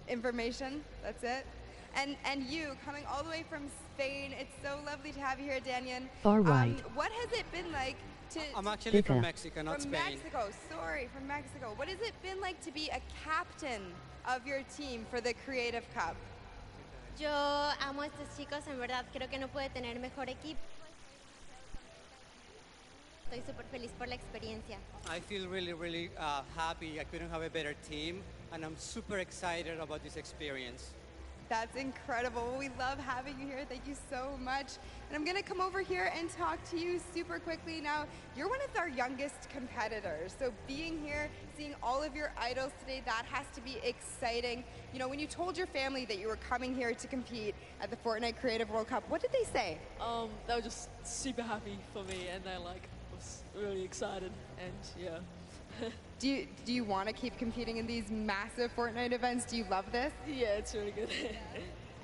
Speaker 7: information. That's it. And you, coming all the way from Spain, it's so lovely to have you here, Daniel.
Speaker 13: Far right.
Speaker 7: What has it been like to...
Speaker 14: I'm actually from Mexico, not Spain.
Speaker 7: From Mexico, sorry, from Mexico. What has it been like to be a captain of your team for the Creative Cup?
Speaker 15: Yo amo a estos chicos, en verdad creo que no puede tener mejor equipo. Estoy súper feliz por la experiencia.
Speaker 14: I feel really happy. I couldn't have a better team, and I'm super excited about this experience.
Speaker 7: That's incredible. We love having you here. Thank you so much. And I'm going to come over here and talk to you super quickly. Now, you're one of our youngest competitors. So being here, seeing all of your idols today, that has to be exciting. You know, when you told your family that you were coming here to compete at the Fortnite Creative World Cup, what did they say?
Speaker 16: They were just super happy for me, and they was really excited, and yeah.
Speaker 7: Do you want to keep competing in these massive Fortnite events? Do you love this?
Speaker 16: Yeah, it's really good.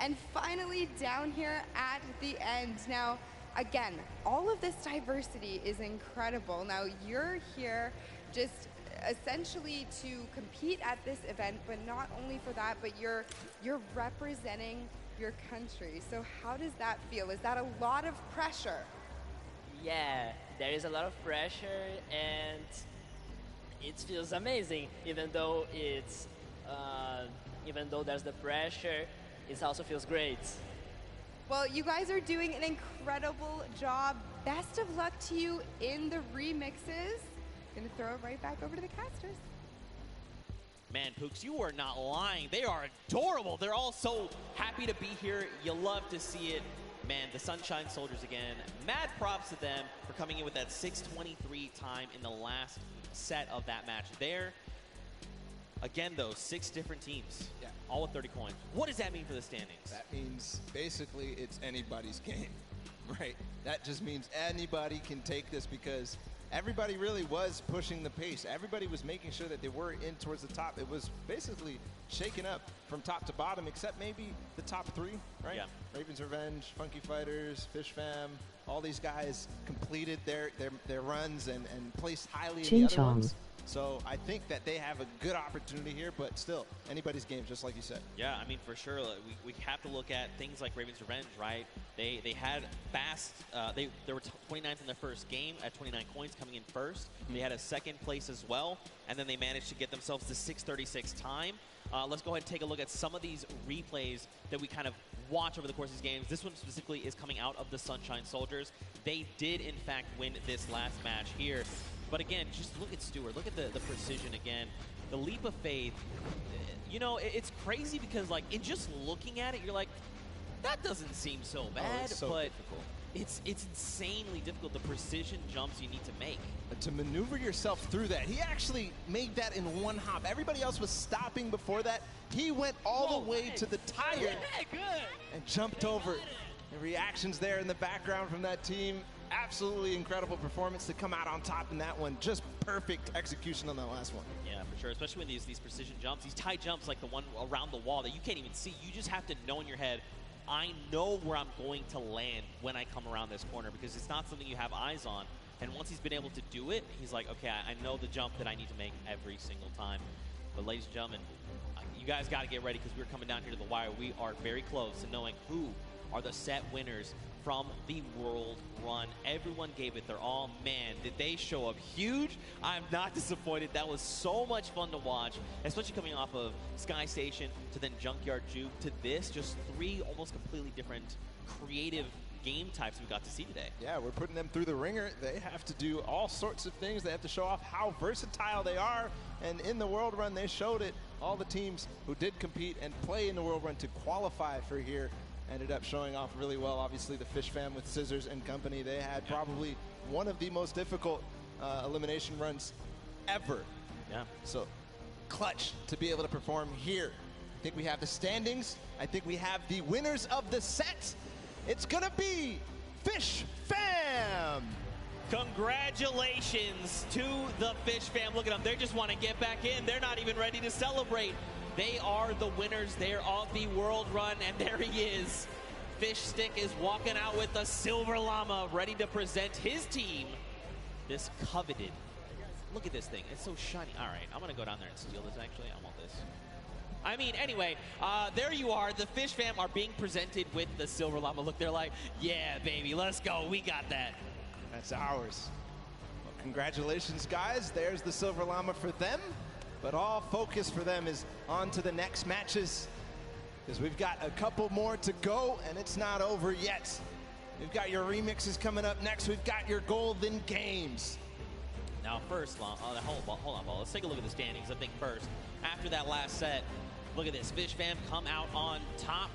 Speaker 7: And finally, down here at the end. Now, again, all of this diversity is incredible. Now, you're here just essentially to compete at this event, but not only for that, but you're representing your country. So how does that feel? Is that a lot of pressure?
Speaker 16: Yeah, there is a lot of pressure, and it feels amazing. Even though there's the pressure, it also feels great.
Speaker 7: Well, you guys are doing an incredible job. Best of luck to you in the remixes. Gonna throw it right back over to the casters.
Speaker 2: Man, Pooks, you are not lying. They are adorable. They're all so happy to be here. You love to see it. Man, the Sunshine Soldiers again. Mad props to them for coming in with that 6:23 time in the last set of that match there. Again, though, 6 different teams, all with 30 coins. What does that mean for the standings?
Speaker 1: That means basically it's anybody's game, right? That just means anybody can take this because everybody really was pushing the pace. Everybody was making sure that they were in towards the top. It was basically shaken up from top to bottom, except maybe the top 3, right?
Speaker 2: Yeah.
Speaker 1: Raven's Revenge, Funky Fighters, Fish Fam, all these guys completed their runs and placed highly in the other ones. So I think that they have a good opportunity here, but still, anybody's game, just like you said.
Speaker 2: Yeah, I mean, for sure. We have to look at things like Raven's Revenge, right? They had fast, they were 29th in their first game at 29 coins coming in first. They had a second place as well, and then they managed to get themselves to 6:36 time. Let's go ahead and take a look at some of these replays that we kind of watch over the course of these games. This one specifically is coming out of the Sunshine Soldiers. They did, in fact, win this last match here. But again, just look at Stewart. Look at the precision again. The leap of faith. You know, it's crazy because, like, in just looking at it, you're like, that doesn't seem so bad.
Speaker 1: It's so
Speaker 2: but
Speaker 1: difficult.
Speaker 2: It's insanely difficult, the precision jumps you need to make.
Speaker 1: But to maneuver yourself through that, he actually made that in one hop. Everybody else was stopping before that. He went all the way to the tire and jumped over. The reactions there in the background from that team. Absolutely incredible performance to come out on top in that one. Just perfect execution on that last one.
Speaker 2: Yeah, for sure. Especially when these precision jumps, these tight jumps like the one around the wall that you can't even see. You just have to know in your head, I know where I'm going to land when I come around this corner, because it's not something you have eyes on. And once he's been able to do it, he's like, okay, I know the jump that I need to make every single time. But ladies and gentlemen, you guys got to get ready because we're coming down here to the wire. We are very close to knowing who are the set winners from the World Run. Everyone gave it their all. Man, did they show up huge. I'm not disappointed. That was so much fun to watch, especially coming off of Sky Station to then Junkyard Juke to this. Just 3 almost completely different creative game types we got to see today.
Speaker 1: Yeah, we're putting them through the ringer. They have to do all sorts of things. They have to show off how versatile they are. And in the World Run, they showed it. All the teams who did compete and play in the World Run to qualify for here ended up showing off really well. Obviously, the Fish Fam with Scissors and company, they had probably one of the most difficult elimination runs ever.
Speaker 2: Yeah.
Speaker 1: So clutch to be able to perform here. I think we have the standings. I think we have the winners of the set. It's gonna be Fish Fam.
Speaker 2: Congratulations to the Fish Fam. Look at them. They just want to get back in. They're not even ready to celebrate. They are the winners there of the World Run, and there he is. Fish Stick is walking out with the Silver Llama, ready to present his team this coveted. Look at this thing. It's so shiny. All right, I'm going to go down there and steal this, actually. I want this. I mean, anyway, there you are. The Fish Fam are being presented with the Silver Llama. Look, they're like, yeah, baby, let's go. We got that.
Speaker 1: That's ours. Well, congratulations, guys. There's the Silver Llama for them. But all focus for them is on to the next matches, because we've got a couple more to go, and it's not over yet. We've got your remixes coming up next. We've got your Golden Games.
Speaker 2: Now, first, hold on, Paul. Let's take a look at the standings. I think first, after that last set, look at this. Fish Fam come out on top.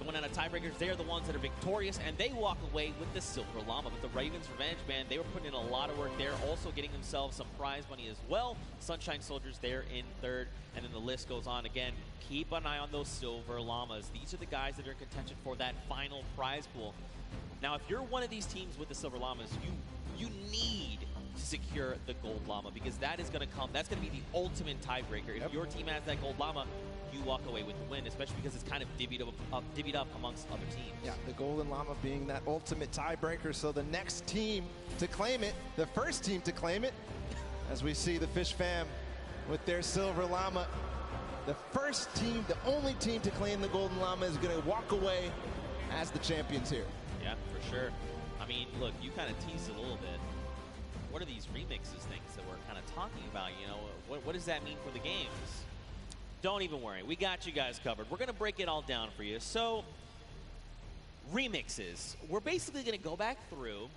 Speaker 2: Going out of tiebreakers, they're the ones that are victorious, and they walk away with the Silver Llama. But the Ravens Revenge Band, they were putting in a lot of work there, also getting themselves some prize money as well. Sunshine Soldiers, they're in third, and then the list goes on. Again, keep an eye on those Silver Llamas. These are the guys that are in contention for that final prize pool. Now, if you're one of these teams with the Silver Llamas, you need to secure the Gold Llama, because that is going to come. That's going to be the ultimate tiebreaker. If your team has that Gold Llama, you walk away with the win, especially because it's kind of divvied up amongst other teams.
Speaker 1: Yeah, the Golden Llama being that ultimate tiebreaker. So the next team to claim it, the first team to claim it, as we see the Fish Fam with their Silver Llama, the first team, the only team to claim the Golden Llama is going to walk away as the champions here.
Speaker 2: Yeah, for sure. I mean, look, you kind of teased it a little bit. What are these remixes things that we're kind of talking about? You know, what does that mean for the games? Don't even worry. We got you guys covered. We're going to break it all down for you. So, remixes. We're basically going to go back through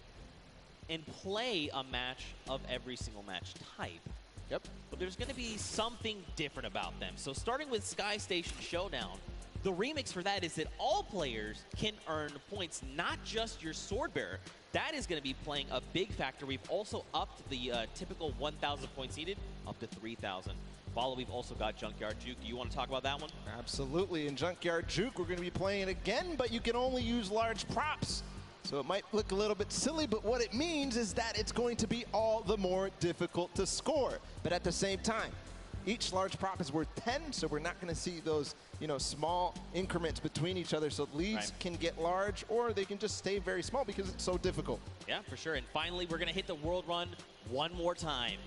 Speaker 2: and play a match of every single match type.
Speaker 1: Yep.
Speaker 2: But there's going to be something different about them. So, starting with Sky Station Showdown, the remix for that is that all players can earn points, not just your sword bearer. That is going to be playing a big factor. We've also upped the typical 1,000 points needed up to 3,000. Follow, we've also got Junkyard Juke. Do you want to talk about that one?
Speaker 1: Absolutely. In Junkyard Juke, we're going to be playing it again, but you can only use large props. So it might look a little bit silly, but what it means is that it's going to be all the more difficult to score. But at the same time, each large prop is worth 10, so we're not going to see those, you know, small increments between each other. So leads can get large, or they can just stay very small because it's so difficult.
Speaker 2: Yeah, for sure. And finally, we're going to hit the World Run one more time.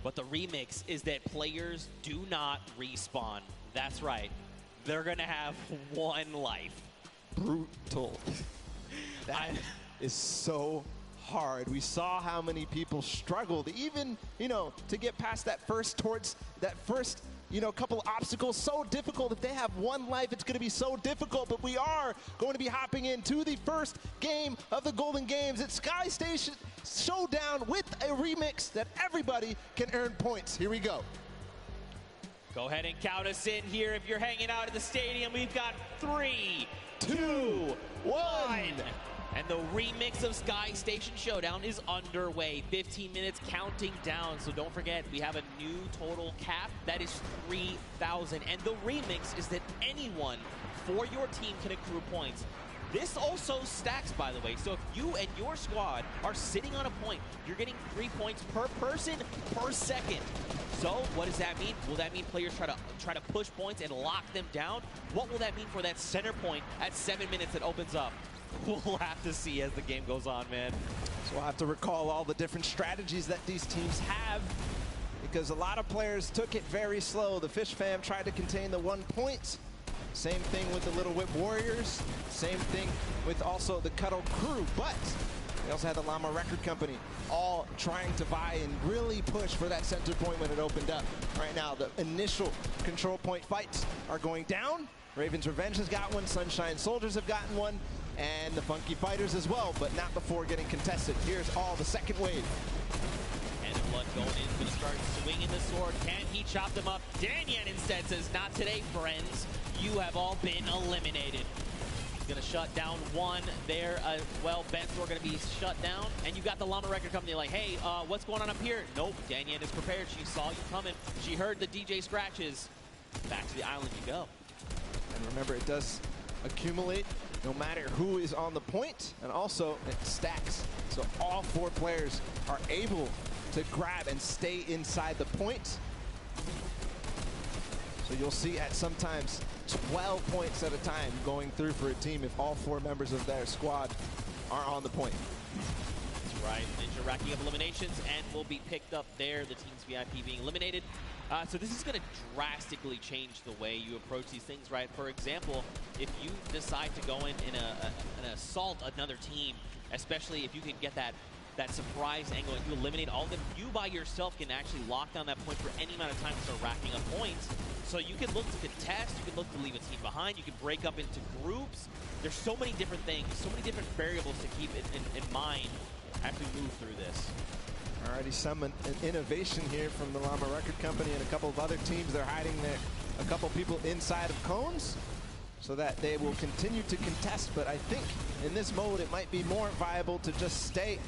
Speaker 2: But the remix is that players do not respawn. That's right. They're going to have one life.
Speaker 1: Brutal. That is so hard. We saw how many people struggled, even, you know, to get past that first couple obstacles. So difficult. If they have one life, it's going to be so difficult. But we are going to be hopping into the first game of the Golden Games. It's Sky Station Showdown with a remix that everybody can earn points. Here we go.
Speaker 2: Go ahead and count us in here. If you're hanging out at the stadium, we've got 3, 2, 1. And the remix of Sky Station Showdown is underway. 15 minutes counting down. So don't forget, we have a new total cap. That is 3,000. And the remix is that anyone for your team can accrue points. This also stacks, by the way. So if you and your squad are sitting on a point, you're getting 3 points per person per second. So what does that mean? Will that mean players try to push points and lock them down? What will that mean for that center point at 7 minutes that opens up? We'll have to see as the game goes on, man.
Speaker 1: So we'll have to recall all the different strategies that these teams have, because a lot of players took it very slow. The Fish Fam tried to contain the 1 point. Same thing with the Little Whip Warriors. Same thing with also the Cuddle Crew. But we also had the Llama Record Company all trying to vie and really push for that center point when it opened up. Right now, the initial control point fights are going down. Ravens Revenge has got one. Sunshine Soldiers have gotten one. And the Funky Fighters as well, but not before getting contested. Here's all the second wave.
Speaker 2: And Blood going in, going to start swinging the sword. Can he chop them up? Danyan instead says, not today, friends. You have all been eliminated. He's going to shut down one there as well. Bensor going to be shut down. And you got the Llama Record Company like, hey, what's going on up here? Nope, Danyan is prepared. She saw you coming. She heard the DJ scratches. Back to the island you go.
Speaker 1: And remember, it does accumulate no matter who is on the point, and also it stacks. So all 4 players are able to grab and stay inside the point. So you'll see at sometimes 12 points at a time going through for a team if all 4 members of their squad are on the point.
Speaker 2: That's right. Ninja racking up eliminations and will be picked up there. The team's VIP being eliminated. So this is going to drastically change the way you approach these things, right? For example, if you decide to go in an assault another team, especially if you can get that surprise angle and you eliminate all of them, you by yourself can actually lock down that point for any amount of time and start racking up points. So you can look to contest, you can look to leave a team behind, you can break up into groups. There's so many different things, so many different variables to keep in mind as we move through this.
Speaker 1: Alrighty, some innovation here from the Llama Record Company and a couple of other teams. They're hiding a couple people inside of cones so that they will continue to contest. But I think in this mode, it might be more viable to just stay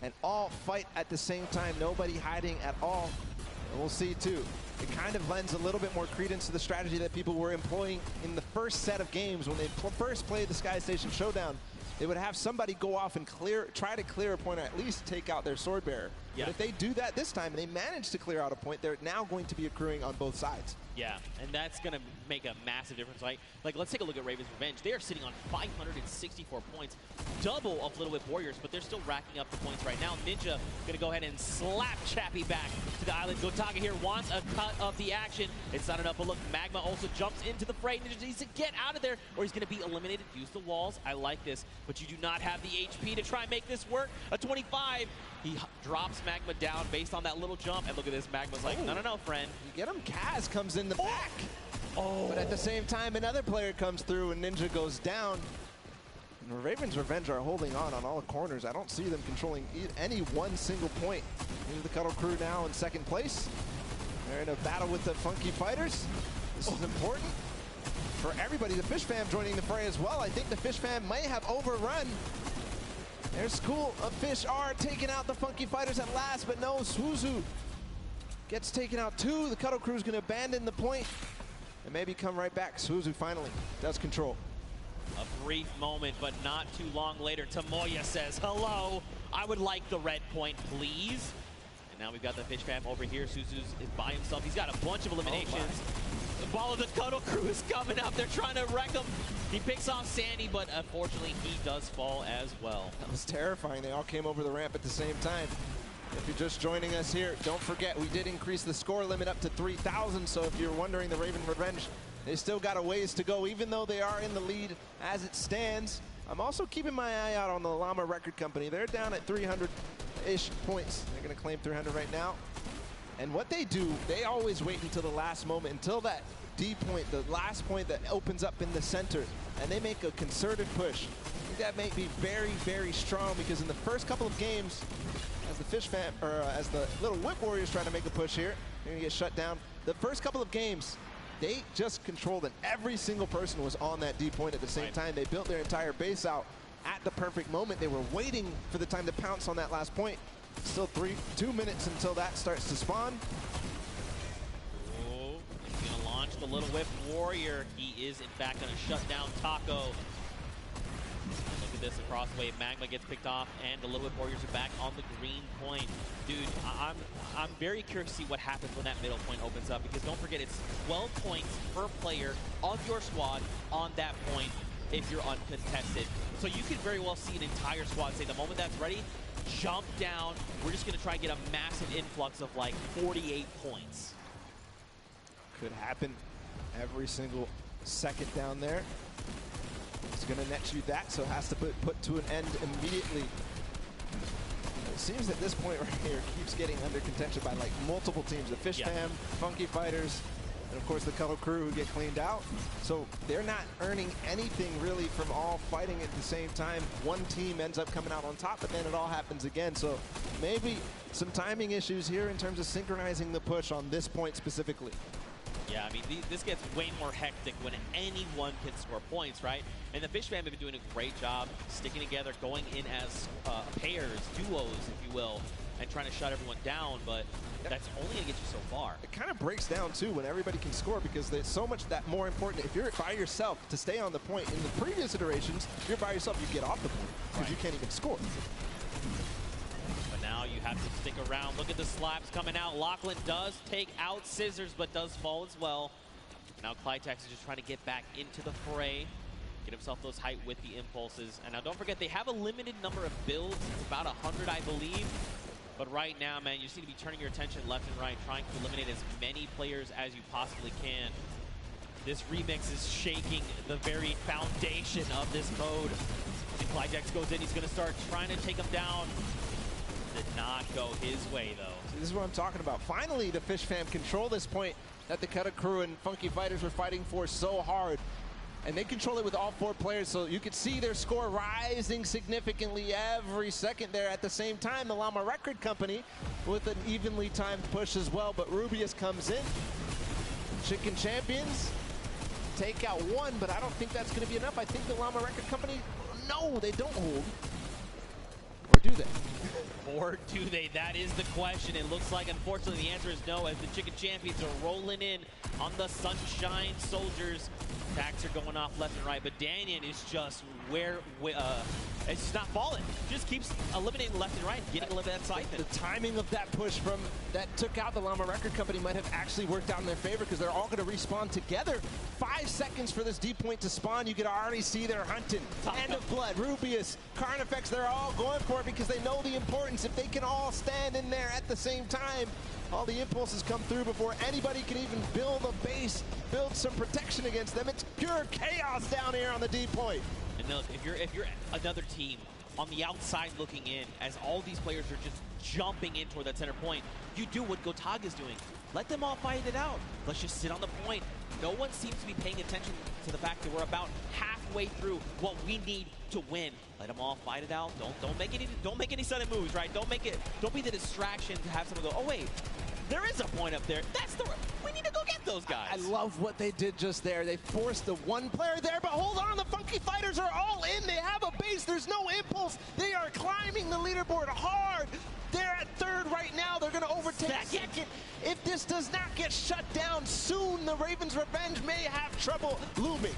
Speaker 1: and all fight at the same time. Nobody hiding at all. And we'll see too. It kind of lends a little bit more credence to the strategy that people were employing in the first set of games when they first played the Sky Station Showdown. They would have somebody go off and try to clear a point or at least take out their sword bearer.
Speaker 2: Yeah.
Speaker 1: But if they do that this time and they manage to clear out a point, they're now going to be accruing on both sides.
Speaker 2: Yeah, and that's going to make a massive difference, right? Like, let's take a look at Raven's Revenge. They are sitting on 564 points, double of Little Whip Warriors, but they're still racking up the points right now. Ninja going to go ahead and slap Chappie back to the island. Gotaga here wants a cut of the action. It's not enough, but look, Magma also jumps into the fray. Ninja needs to get out of there, or he's going to be eliminated. Use the walls. I like this, but you do not have the HP to try and make this work. A 25. He drops Magma down based on that little jump, and look at this. Magma's like, no, friend.
Speaker 1: You get him. Kaz comes in the back. Oh. But at the same time, another player comes through and Ninja goes down. And Raven's Revenge are holding on all the corners. I don't see them controlling any one single point. Here's the Cuddle Crew now in second place. They're in a battle with the Funky Fighters. This is important for everybody. The Fish Fam joining the fray as well. I think the Fish Fam may have overrun. Their School of Fish are taking out the Funky Fighters at last, but no, Suzu gets taken out too. The Cuddle Crew is going to abandon the point and maybe come right back. Suzu finally does control.
Speaker 2: A brief moment, but not too long later, Tomoya says, hello, I would like the red point, please. And now we've got the Fish Fam over here. Suzu's is by himself. He's got a bunch of eliminations. The ball of the Cuddle Crew is coming up. They're trying to wreck him. He picks off Sandy, but unfortunately, he does fall as well.
Speaker 1: That was terrifying. They all came over the ramp at the same time. If you're just joining us here, don't forget, we did increase the score limit up to 3,000. So if you're wondering, the Raven Revenge, they still got a ways to go, even though they are in the lead as it stands. I'm also keeping my eye out on the Llama Record Company. They're down at 300-ish points. They're going to claim 300 right now. And what they do, they always wait until the last moment, until that D point, the last point that opens up in the center, and they make a concerted push. I think that may be very, very strong because in the first couple of games, as the Fish Fam, or as the Little Whip Warriors trying to make a push here, they're going to get shut down. The first couple of games, they just controlled it. Every single person was on that D point at the same time. They built their entire base out at the perfect moment. They were waiting for the time to pounce on that last point. Still 2 minutes until that starts to spawn.
Speaker 2: Oh, he's going to launch the Little Whip Warrior. He is, in fact, going to shut down Taco. Look at this across the way. Magma gets picked off, and the Little Whip Warriors are back on the green point. Dude, I'm very curious to see what happens when that middle point opens up, because don't forget, it's 12 points per player of your squad on that point if you're uncontested. So you could very well see an entire squad say, the moment that's ready, jump down. We're just going to try and get a massive influx of like 48 points.
Speaker 1: Could happen every single second down there. It's going to net you that, so it has to put to an end immediately. It seems that this point right here keeps getting under contention by like multiple teams. The Fish Fam, Funky Fighters, and of course the Cuddle Crew who get cleaned out. So they're not earning anything really from all fighting at the same time. One team ends up coming out on top, but then it all happens again. So maybe some timing issues here in terms of synchronizing the push on this point specifically.
Speaker 2: Yeah, I mean, this gets way more hectic when anyone can score points, right? And the Fish Fam have been doing a great job sticking together, going in as pairs, duos, if you will, and trying to shut everyone down, but that's only going to get you so far.
Speaker 1: It kind of breaks down, too, when everybody can score, because there's so much that more important. If you're by yourself to stay on the point, in the previous iterations, if you're by yourself, you get off the point, because you can't even score.
Speaker 2: But now you have to stick around. Look at the slaps coming out. Lachlan does take out Scissors, but does fall as well. Now Clitex is just trying to get back into the fray, get himself those height with the impulses. And now don't forget, they have a limited number of builds. It's about 100, I believe. But right now, man, you just need to be turning your attention left and right, trying to eliminate as many players as you possibly can. This remix is shaking the very foundation of this mode. And Clydex goes in, he's going to start trying to take him down. Did not go his way, though.
Speaker 1: So this is what I'm talking about. Finally, the Fish Fam control this point that the Keta Crew and Funky Fighters were fighting for so hard. And they control it with all 4 players, so you could see their score rising significantly every second there. At the same time, the Llama Record Company with an evenly timed push as well, but Rubius comes in. Chicken Champions take out 1, but I don't think that's going to be enough. I think the Llama Record Company, no, they don't hold. Or do they?
Speaker 2: Or do they? That is the question. It looks like, unfortunately, the answer is no, as the Chicken Champions are rolling in on the Sunshine Soldiers. Attacks are going off left and right, but Danyan is just it's just not falling. Just keeps eliminating left and right, getting a little bit of that siphon.
Speaker 1: The timing of that push that took out the Llama Record Company might have actually worked out in their favor, because they're all going to respawn together. 5 seconds for this D point to spawn. You can already see they're hunting. Hand of Blood, Rubius, Carnifex, they're all going for it because they know the importance. If they can all stand in there at the same time, all the impulses come through before anybody can even build a base, build some protection against them. It's pure chaos down here on the D point.
Speaker 2: And look, if you're another team on the outside looking in, as all these players are just jumping in toward that center point, you do what Gotaga's doing. Let them all fight it out. Let's just sit on the point. No one seems to be paying attention to the fact that we're about halfway through what we need to win. Let them all fight it out. Don't make any sudden moves, right? Don't be the distraction to have someone go, oh wait, there is a point up there. We need to go get those guys.
Speaker 1: I love what they did just there. They forced the 1 player there, but hold on, the Funky Fighters are all in. They have a base. There's no impulse. They are climbing the leaderboard hard. They're at 3rd right now. They're going to overtake 2nd. If this does not get shut down soon, the Ravens' revenge may have trouble looming.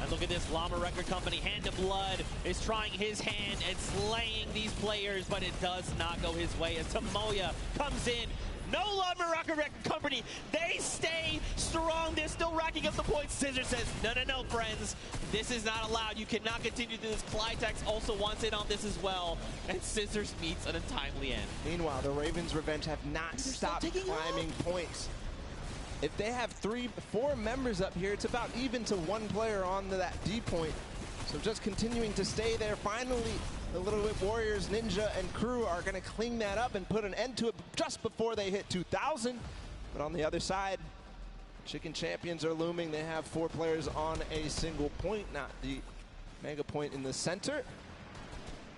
Speaker 2: And look at this, Llama Record Company, Hand of Blood is trying his hand at slaying these players, but it does not go his way as Tomoya comes in. No Llama Record Company, they stay strong. They're still racking up the points. Scissor says, no, friends. This is not allowed. You cannot continue to do this. Clydex also wants in on this as well. And Scissors meets an untimely end.
Speaker 1: Meanwhile, the Ravens' revenge have not stopped climbing points. If they have 4 members up here, it's about even to 1 player on that D point. So just continuing to stay there. Finally, the Little Whip Warriors, Ninja, and crew are going to clean that up and put an end to it just before they hit 2,000. But on the other side, Chicken Champions are looming. They have 4 players on a single point, not the mega point in the center.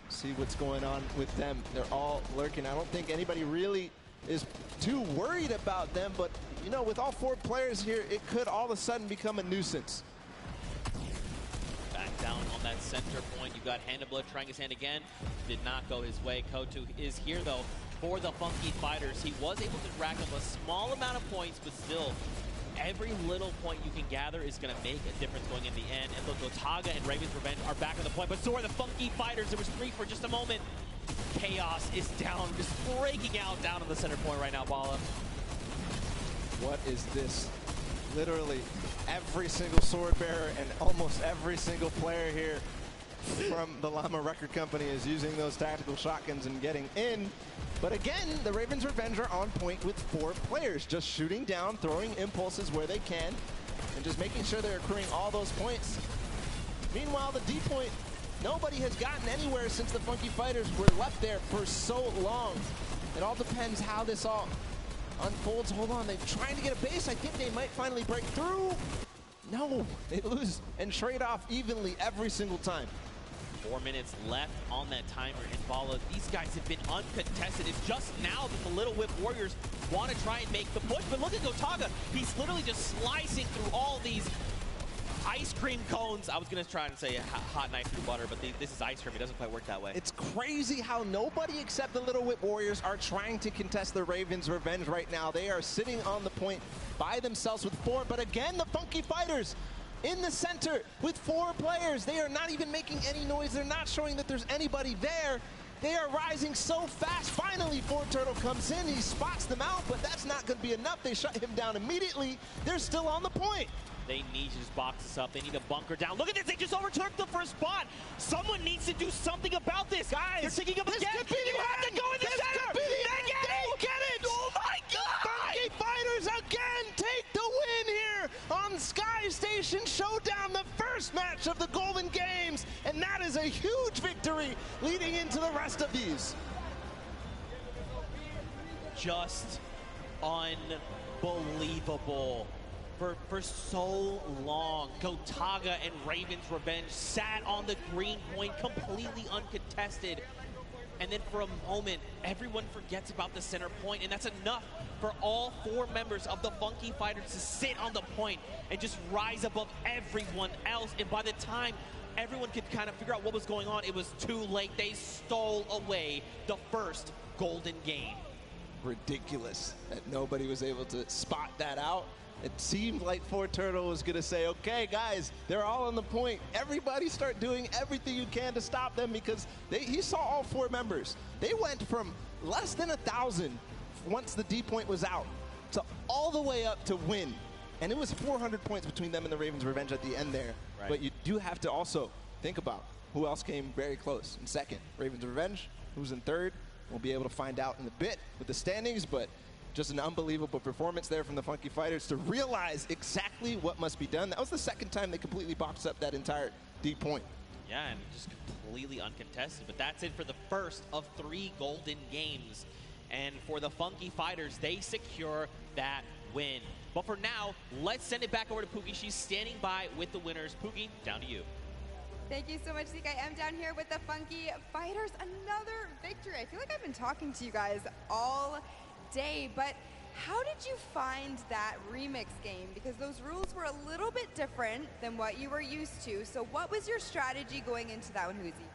Speaker 1: See what's going on with them. They're all lurking. I don't think anybody really is too worried about them, but you know, with all 4 players here, it could all of a sudden become a nuisance.
Speaker 2: Back down on that center point, you've got Hand of Blood trying his hand again. Did not go his way. Kotu is here though for the Funky Fighters. He was able to rack up a small amount of points, but still, every little point you can gather is going to make a difference going in the end. And look, Gotaga and Raven's Revenge are back on the point, but so are the Funky Fighters. There was 3 for just a moment. Chaos is down, just breaking out down on the center point right now, Bala.
Speaker 1: What is this? Literally every single sword bearer and almost every single player here from the Llama Record Company is using those tactical shotguns and getting in. But again, the Ravens' Revenge are on point with 4 players, just shooting down, throwing impulses where they can, and just making sure they're accruing all those points. Meanwhile, the D point, nobody has gotten anywhere since the Funky Fighters were left there for so long. It all depends how this all unfolds. Hold on, they're trying to get a base. I think they might finally break through. No, they lose and trade off evenly every single time.
Speaker 2: 4 minutes left on that timer, and Bala, these guys have been uncontested. It's just now that the Little Whip Warriors want to try and make the push, but look at Gotaga. He's literally just slicing through all these ice cream cones. I was going to try and say hot knife through butter, but this is ice cream. It doesn't quite work that way.
Speaker 1: It's crazy how nobody except the Little Whip Warriors are trying to contest the Ravens' Revenge right now. They are sitting on the point by themselves with 4, but again, the Funky Fighters in the center with 4 players. They are not even making any noise. They're not showing that there's anybody there. They are rising so fast. Finally, Turtle comes in. He spots them out, but that's not going to be enough. They shut him down immediately. They're still on the point.
Speaker 2: They need to just box this up. They need to bunker down. Look at this. They just overtook the first spot. Someone needs to do something about this.
Speaker 1: Guys,
Speaker 2: they're taking up
Speaker 1: this
Speaker 2: again.
Speaker 1: could be
Speaker 2: You
Speaker 1: the
Speaker 2: have to
Speaker 1: end.
Speaker 2: go in the
Speaker 1: This
Speaker 2: center.
Speaker 1: could be the end.
Speaker 2: They get it. Oh my God.
Speaker 1: Funky Fighters again take the win here on Sky Station Showdown, the first match of the Golden Games, and that is a huge victory leading into the rest of these.
Speaker 2: Just unbelievable. For so long, Gotaga and Raven's Revenge sat on the green point completely uncontested. And then for a moment, everyone forgets about the center point, and that's enough for all 4 members of the Funky Fighters to sit on the point and just rise above everyone else. And by the time everyone could kind of figure out what was going on, it was too late. They stole away the first Golden Game.
Speaker 1: Ridiculous that nobody was able to spot that out. It seemed like Four Turtle was going to say, okay, guys, they're all on the point. Everybody start doing everything you can to stop them, because he saw all 4 members. They went from less than 1,000 once the D point was out to all the way up to win. And it was 400 points between them and the Ravens Revenge at the end there.
Speaker 2: Right.
Speaker 1: But you do have to also think about who else came very close in second. Ravens Revenge, who's in third. We'll be able to find out in a bit with the standings, but just an unbelievable performance there from the Funky Fighters to realize exactly what must be done. That was the second time they completely boxed up that entire D point.
Speaker 2: Yeah, and just completely uncontested. But that's it for the first of 3 Golden Games. And for the Funky Fighters, they secure that win. But for now, let's send it back over to Pookie. She's standing by with the winners. Pookie, down to you.
Speaker 7: Thank you so much, Zeke. I am down here with the Funky Fighters. Another victory. I feel like I've been talking to you guys all day, but how did you find that remix game? Because those rules were a little bit different than what you were used to. So what was your strategy going into that one, Huzi?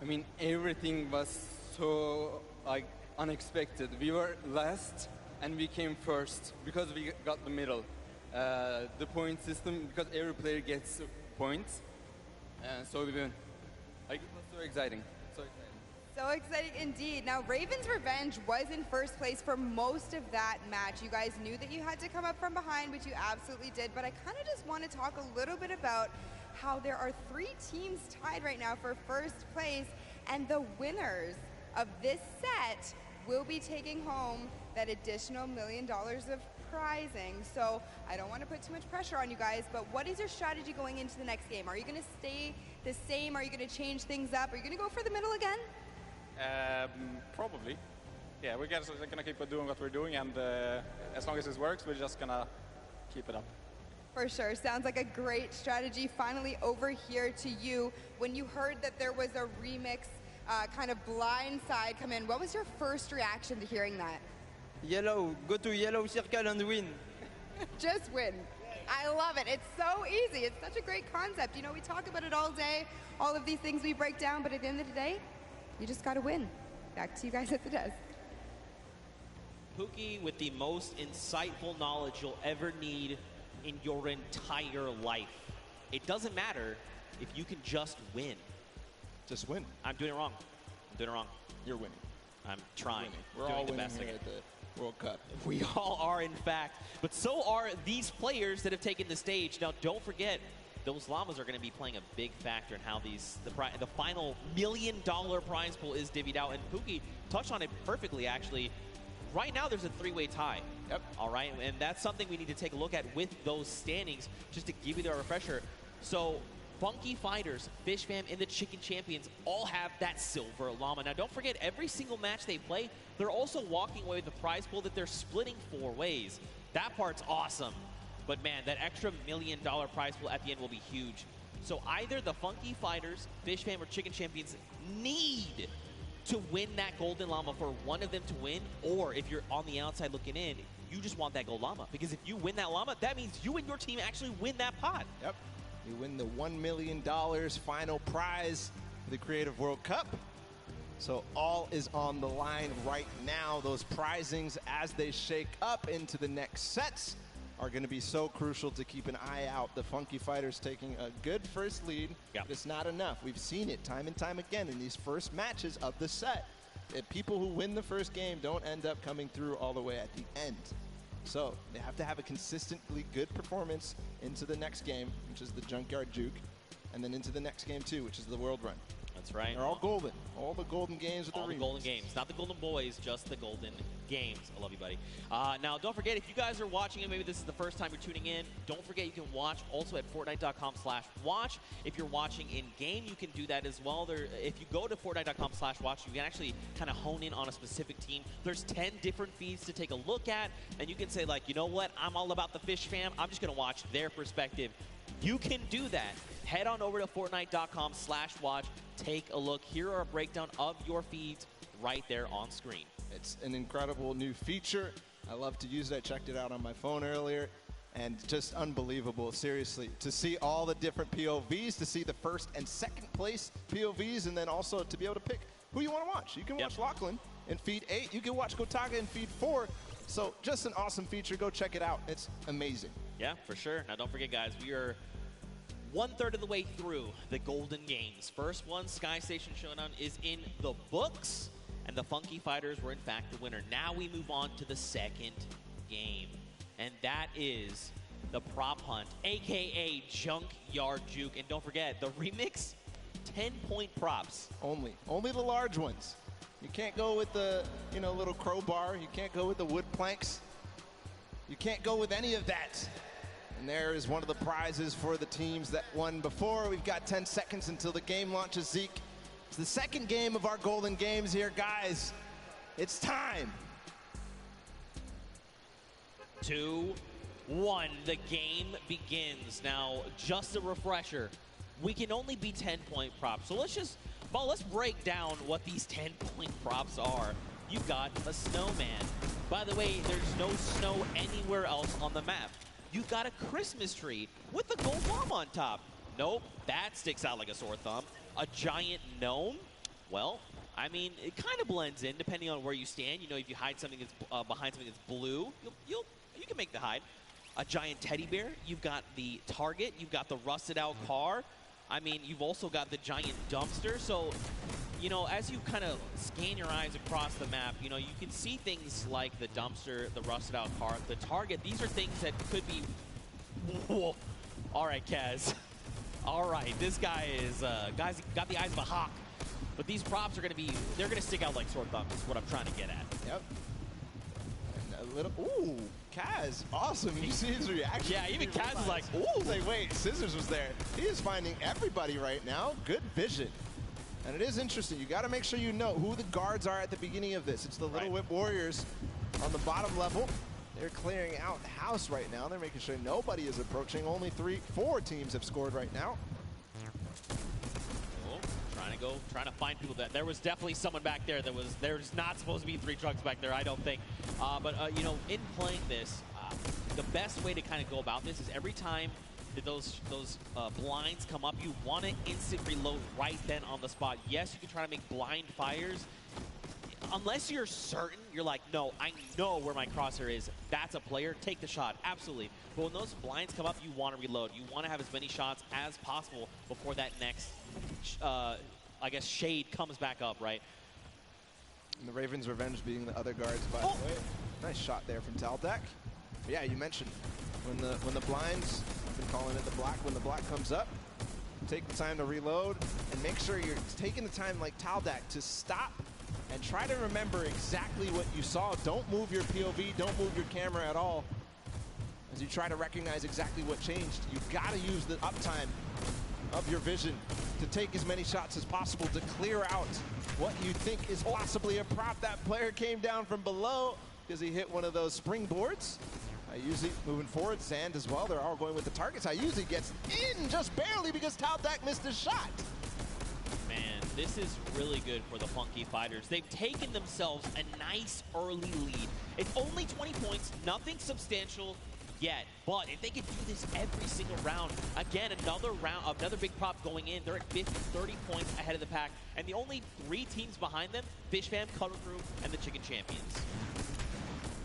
Speaker 13: I mean, everything was so unexpected. We were last and we came first because we got the middle. The point system, because every player gets points, and so we win. It was so exciting. So exciting.
Speaker 7: So exciting indeed. Now, Raven's Revenge was in first place for most of that match. You guys knew that you had to come up from behind, which you absolutely did. But I kind of just want to talk a little bit about how there are 3 teams tied right now for first place, and the winners of this set will be taking home that additional $1 million of prizing. So I don't want to put too much pressure on you guys, but what is your strategy going into the next game? Are you going to stay the same? Are you going to change things up? Are you going to go for the middle again?
Speaker 10: Probably. Yeah, we're just going to keep doing what we're doing, and as long as this works, we're just going to keep it up.
Speaker 7: For sure. Sounds like a great strategy. Finally, over here to you. When you heard that there was a remix kind of blind side come in, what was your first reaction to hearing that?
Speaker 13: Yellow. Go to yellow circle and win.
Speaker 7: Just win. I love it. It's so easy. It's such a great concept. You know, we talk about it all day, all of these things we break down, but at the end of the day, you just got to win. Back to you guys at the desk.
Speaker 2: Pookie with the most insightful knowledge you'll ever need in your entire life. It doesn't matter if you can just win.
Speaker 1: Just win.
Speaker 2: I'm doing it wrong. I'm doing it wrong.
Speaker 1: You're winning.
Speaker 2: I'm trying.
Speaker 1: We're
Speaker 2: doing
Speaker 1: all
Speaker 2: the
Speaker 1: winning
Speaker 2: best
Speaker 1: here
Speaker 2: I
Speaker 1: at
Speaker 2: can.
Speaker 1: the World Cup.
Speaker 2: We all are, in fact. But so are these players that have taken the stage. Now, don't forget, those llamas are going to be playing a big factor in how the final $1 million prize pool is divvied out. And Pookie touched on it perfectly, actually. Right now, there's a 3-way tie.
Speaker 1: Yep.
Speaker 2: All right, and that's something we need to take a look at with those standings, just to give you the refresher. So, Funky Fighters, Fish Fam, and the Chicken Champions all have that silver llama. Now, don't forget, every single match they play, they're also walking away with the prize pool that they're splitting 4 ways. That part's awesome. But man, that extra $1 million prize pool at the end will be huge. So either the Funky Fighters, Fish Fam, or Chicken Champions need to win that golden llama for one of them to win, or if you're on the outside looking in, you just want that gold llama. Because if you win that llama, that means you and your team actually win that pot.
Speaker 1: Yep. You win the $1 million final prize for the Creative World Cup. So all is on the line right now. Those prizings, as they shake up into the next sets, are going to be so crucial to keep an eye out. The Funky Fighters taking a good first lead, but it's not enough. We've seen it time and time again in these first matches of the set. That people who win the first game don't end up coming through all the way at the end. So they have to have a consistently good performance into the next game, which is the Junkyard Juke, and then into the next game too, which is the World Run.
Speaker 2: That's right.
Speaker 1: They're all golden. All the golden games with
Speaker 2: all the golden games. Not the golden boys, just the golden games. I love you, buddy. Now, don't forget, if you guys are watching and maybe this is the first time you're tuning in, don't forget you can watch also at Fortnite.com/watch. If you're watching in-game, you can do that as well. If you go to Fortnite.com/watch, you can actually kind of hone in on a specific team. There's 10 different feeds to take a look at, and you can say, like, you know what? I'm all about the Fish fam. I'm just going to watch their perspective. You can do that. Head on over to Fortnite.com/watch. Take a look. Here are a breakdown of your feeds right there on screen.
Speaker 1: It's an incredible new feature. I love to use it. I checked it out on my phone earlier, and just unbelievable, seriously. To see all the different POVs, to see the first and second place POVs, and then also to be able to pick who you want to watch. You can watch Lachlan in feed 8. You can watch Gotaga in feed 4. So just an awesome feature. Go check it out. It's amazing.
Speaker 2: Yeah, for sure. Now, don't forget, guys, we are 1/3 of the way through the Golden Games. First one, Sky Station Showdown, is in the books, and the Funky Fighters were, in fact, the winner. Now we move on to the second game, and that is the Prop Hunt, a.k.a. Junkyard Juke. And don't forget, the remix, 10-point props.
Speaker 1: Only the large ones. You can't go with the, little crowbar. You can't go with the wood planks. You can't go with any of that. And there is one of the prizes for the teams that won before. We've got 10 seconds until the game launches, Zeke. It's the second game of our Golden Games here, guys. It's time.
Speaker 2: 2, 1, the game begins. Now, just a refresher, we can only be 10-point props. So let's break down what these 10-point props are. You've got a snowman. By the way, there's no snow anywhere else on the map. You've got a Christmas tree with a gold bomb on top. Nope, that sticks out like a sore thumb. A giant gnome? Well, I mean, it kind of blends in depending on where you stand. If you hide something that's behind something that's blue, you can make the hide. A giant teddy bear. You've got the target. You've got the rusted out car. I mean, you've also got the giant dumpster. So, as you kind of scan your eyes across the map, you can see things like the dumpster, the rusted out car, the target. These are things that could be... Whoa. All right, Kaz. All right, this guy is... guy's got the eyes of a hawk. But these props are going to be... They're going to stick out like sore thumbs is what I'm trying to get at.
Speaker 1: Yep. And a little... Ooh, Kaz. Awesome. You see his reaction.
Speaker 2: Yeah, even Kaz is like, ooh.
Speaker 1: Like, wait, Scissors was there. He is finding everybody right now. Good vision. And it is interesting. You got to make sure you know who the guards are at the beginning of this. It's the Little Whip Warriors on the bottom level. They're clearing out the house right now. They're making sure nobody is approaching. Only 4 teams have scored right now.
Speaker 2: Trying to find people. There was definitely someone back there there's not supposed to be 3 trucks back there, I don't think. But in playing this, the best way to kind of go about this is every time that those blinds come up, you want to instant reload right then on the spot. Yes, you can try to make blind fires. Unless you're certain, you're like, no, I know where my crosshair is. That's a player. Take the shot. Absolutely. But when those blinds come up, you want to reload. You want to have as many shots as possible before that next, I guess, shade comes back up, right?
Speaker 1: And the Ravens' Revenge being the other guards, by the way. Nice shot there from Taldak. Yeah, you mentioned when the blinds, I've been calling it the black, when the black comes up, take the time to reload and make sure you're taking the time like Taldak to stop and try to remember exactly what you saw. Don't move your POV, don't move your camera at all. As you try to recognize exactly what changed, you've got to use the uptime of your vision to take as many shots as possible to clear out what you think is possibly a prop. That player came down from below because he hit one of those springboards. Usually moving forward, Zand as well. They're all going with the targets. Usually gets in just barely because Taldak missed his shot.
Speaker 2: Man, this is really good for the Funky Fighters. They've taken themselves a nice early lead. It's only 20 points, nothing substantial yet. But if they could do this every single round, again, another big prop going in. They're at 50, 30 points ahead of the pack. And the only 3 teams behind them, Fish Fam, Cuddle Crew, and the Chicken Champions.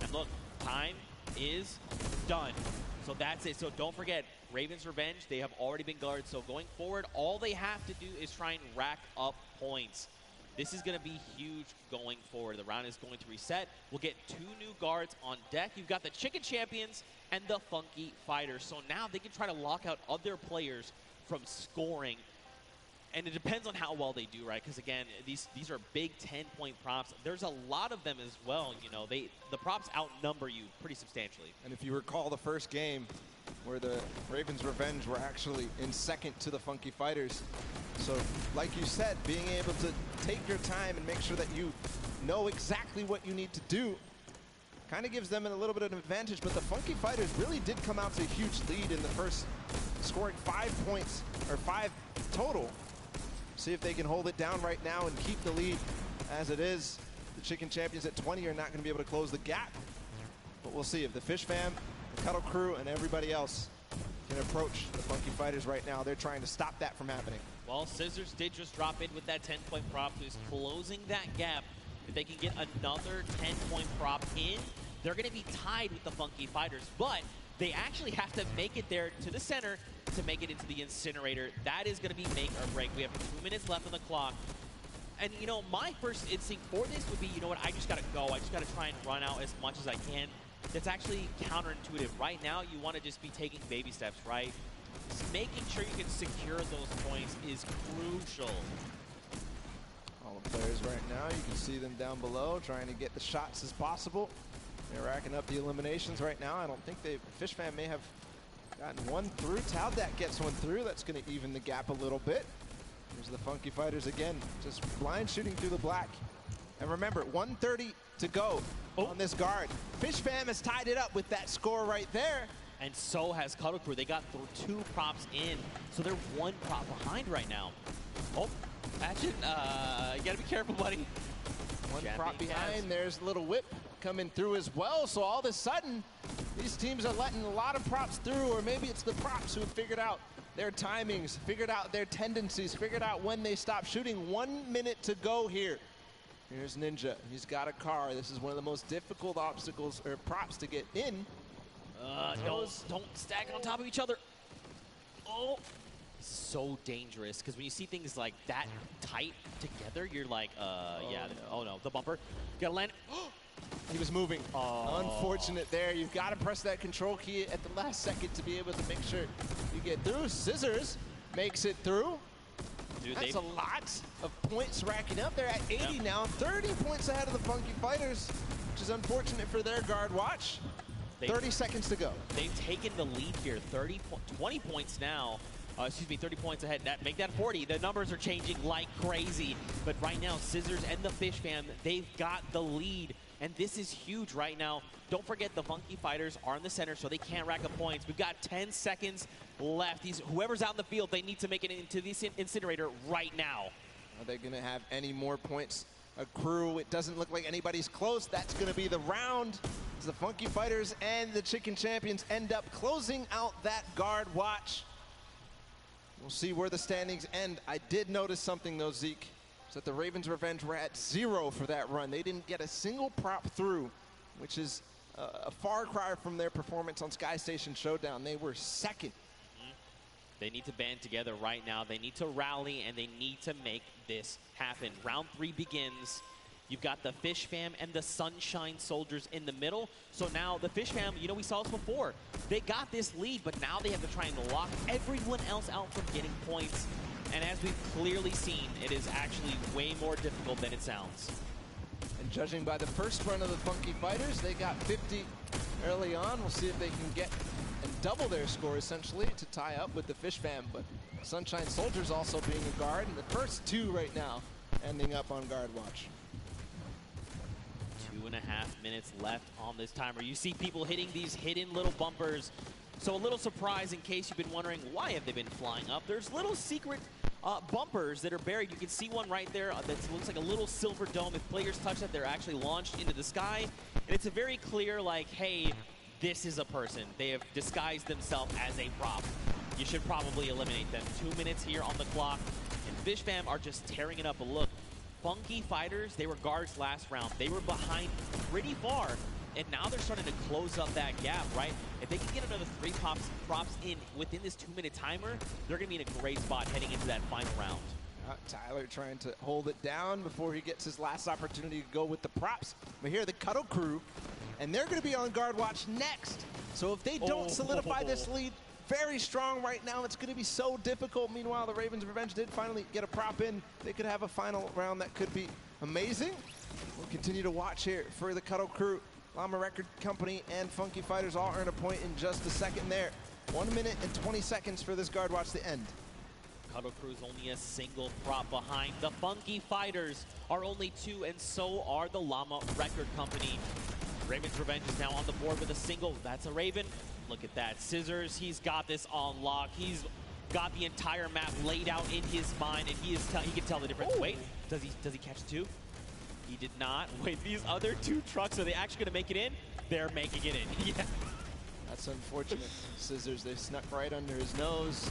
Speaker 2: And look, time is done. So that's it. So don't forget, Ravens' Revenge, they have already been guarded. So going forward, all they have to do is try and rack up points. This is going to be huge going forward. The round is going to reset. We'll get 2 new guards on deck. You've got the Chicken Champions and the Funky Fighters. So now they can try to lock out other players from scoring. And it depends on how well they do, right? Because again, these are big 10-point props. There's a lot of them as well. You know, the props outnumber you pretty substantially.
Speaker 1: And if you recall the first game where the Ravens Revenge were actually in second to the Funky Fighters. So like you said, being able to take your time and make sure that you know exactly what you need to do kind of gives them a little bit of an advantage. But the Funky Fighters really did come out to a huge lead in the first, scoring 5 points, or 5 total. See if they can hold it down right now and keep the lead as it is. The Chicken Champions at 20 are not going to be able to close the gap. But we'll see if the Fish Fam, the Cuddle Crew, and everybody else can approach the Funky Fighters right now. They're trying to stop that from happening.
Speaker 2: Well, Scissors did just drop in with that 10-point prop, who's closing that gap. If they can get another 10-point prop in, they're going to be tied with the Funky Fighters. But they actually have to make it there to the center to make it into the incinerator. That is going to be make or break. We have 2 minutes left on the clock. And, you know, my first instinct for this would be, you know what, I just got to go. I just got to try and run out as much as I can. That's actually counterintuitive. Right now, you want to just be taking baby steps, right? Just making sure you can secure those points is crucial.
Speaker 1: All the players right now, you can see them down below trying to get the shots as possible. They're racking up the eliminations right now. I don't think Fish Fam may have gotten one through. Taldat gets one through. That's going to even the gap a little bit. Here's the Funky Fighters again, just blind shooting through the black. And remember, 1:30 to go on this guard. Fish Fam has tied it up with that score right there.
Speaker 2: And so has Cuddle Crew. They got 2 props in, so they're 1 prop behind right now. Oh, Patchen, you got to be careful, buddy.
Speaker 1: One prop behind. There's a little whip coming through as well. So all of a sudden, these teams are letting a lot of props through, or maybe it's the props who have figured out their timings, figured out their tendencies, figured out when they stop shooting. 1 minute to go here. Here's Ninja. He's got a car. This is one of the most difficult obstacles or props to get in.
Speaker 2: Don't stack on top of each other. Oh, so dangerous, because when you see things like that tight together, you're like, yeah, oh no, the bumper. Gotta land.
Speaker 1: He was moving. Unfortunate there. You've got to press that control key at the last second to be able to make sure you get through. Scissors makes it through.
Speaker 2: Dude,
Speaker 1: that's a lot of points racking up. They're at 80 now, 30 points ahead of the Funky Fighters, which is unfortunate for their guard watch. 30 seconds to go.
Speaker 2: They've taken the lead here, 20 points now. 30 points ahead. Make that 40. The numbers are changing like crazy. But right now, Scissors and the Fish Fam, they've got the lead. And this is huge right now. Don't forget the Funky Fighters are in the center, so they can't rack up points. We've got 10 seconds left. Whoever's out in the field, they need to make it into the incinerator right now.
Speaker 1: Are they going to have any more points accrue? It doesn't look like anybody's close. That's going to be the round. As the Funky Fighters and the Chicken Champions end up closing out that guard watch. We'll see where the standings end. I did notice something, though, Zeke, is that the Ravens Revenge were at 0 for that run. They didn't get a single prop through, which is a far cry from their performance on Sky Station Showdown. They were second.
Speaker 2: They need to band together right now. They need to rally, and they need to make this happen. Round 3 begins. You've got the Fish Fam and the Sunshine Soldiers in the middle. So now the Fish Fam, you know, we saw this before. They got this lead, but now they have to try and lock everyone else out from getting points. And as we've clearly seen, it is actually way more difficult than it sounds.
Speaker 1: And judging by the first run of the Funky Fighters, they got 50 early on. We'll see if they can get and double their score, essentially, to tie up with the Fish Fam. But Sunshine Soldiers also being a guard, and the first 2 right now ending up on guard watch.
Speaker 2: 2.5 minutes left on this timer. You see people hitting these hidden little bumpers. So a little surprise in case you've been wondering why have they been flying up. There's little secret bumpers that are buried. You can see one right there that looks like a little silver dome. If players touch that, they're actually launched into the sky. And it's a very clear, like, hey, this is a person. They have disguised themselves as a prop. You should probably eliminate them. 2 minutes here on the clock. And Fish Fam are just tearing it up. But look, Funky Fighters, they were guards last round. They were behind pretty far, and now they're starting to close up that gap, right? If they can get another 3 props in within this 2-minute timer, they're going to be in a great spot heading into that final round.
Speaker 1: Tyler trying to hold it down before he gets his last opportunity to go with the props. But here, the Cuddle Crew, and they're going to be on guard watch next. So if they don't solidify this lead very strong right now, it's going to be so difficult. Meanwhile, the Ravens Revenge did finally get a prop in. They could have a final round that could be amazing. We'll continue to watch here for the Cuddle Crew. Llama Record Company and Funky Fighters all earn a point in just a second there. 1 minute and 20 seconds for this guard watch to end.
Speaker 2: Cuddle Crew is only a single prop behind. The Funky Fighters are only 2, and so are the Llama Record Company. Raven's Revenge is now on the board with a single. That's a Raven. Look at that. Scissors, he's got this on lock. He's got the entire map laid out in his mind, and he can tell the difference. Ooh. Wait, does he catch 2? He did not. Wait, these other 2 trucks, are they actually going to make it in? They're making it in. Yeah.
Speaker 1: That's unfortunate. Scissors, they snuck right under his nose.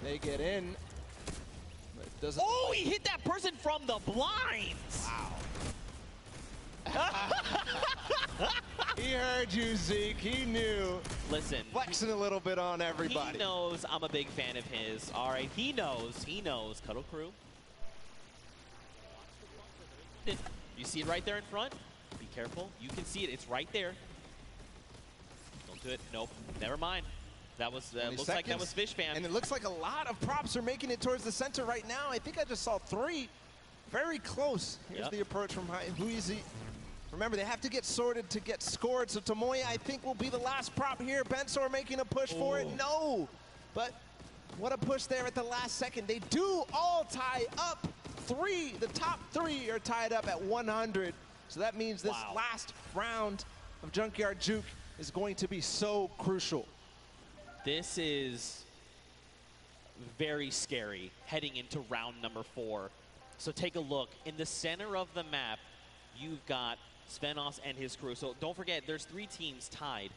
Speaker 1: They get in.
Speaker 2: Oh, he hit that person from the blinds!
Speaker 1: Wow. He heard you, Zeke. He knew.
Speaker 2: Listen.
Speaker 1: Flexing a little bit on everybody.
Speaker 2: He knows I'm a big fan of his. All right, he knows. Cuddle Crew. You see it right there in front? Be careful. You can see it. It's right there. Don't do it. Nope. Never mind. That was looks like that was Fish Fam.
Speaker 1: And it looks like a lot of props are making it towards the center right now. I think I just saw 3. Very close. Here's the approach from Huizi. Remember, they have to get sorted to get scored. So Tomoya, I think, will be the last prop here. Bensor making a push for it. No. But what a push there at the last second. They do all tie up. 3. The top 3 are tied up at 100. So that means this last round of Junkyard Juke is going to be so crucial.
Speaker 2: This is very scary heading into round number 4. So take a look. In the center of the map, you've got Svenos and his crew. So don't forget, there's 3 teams tied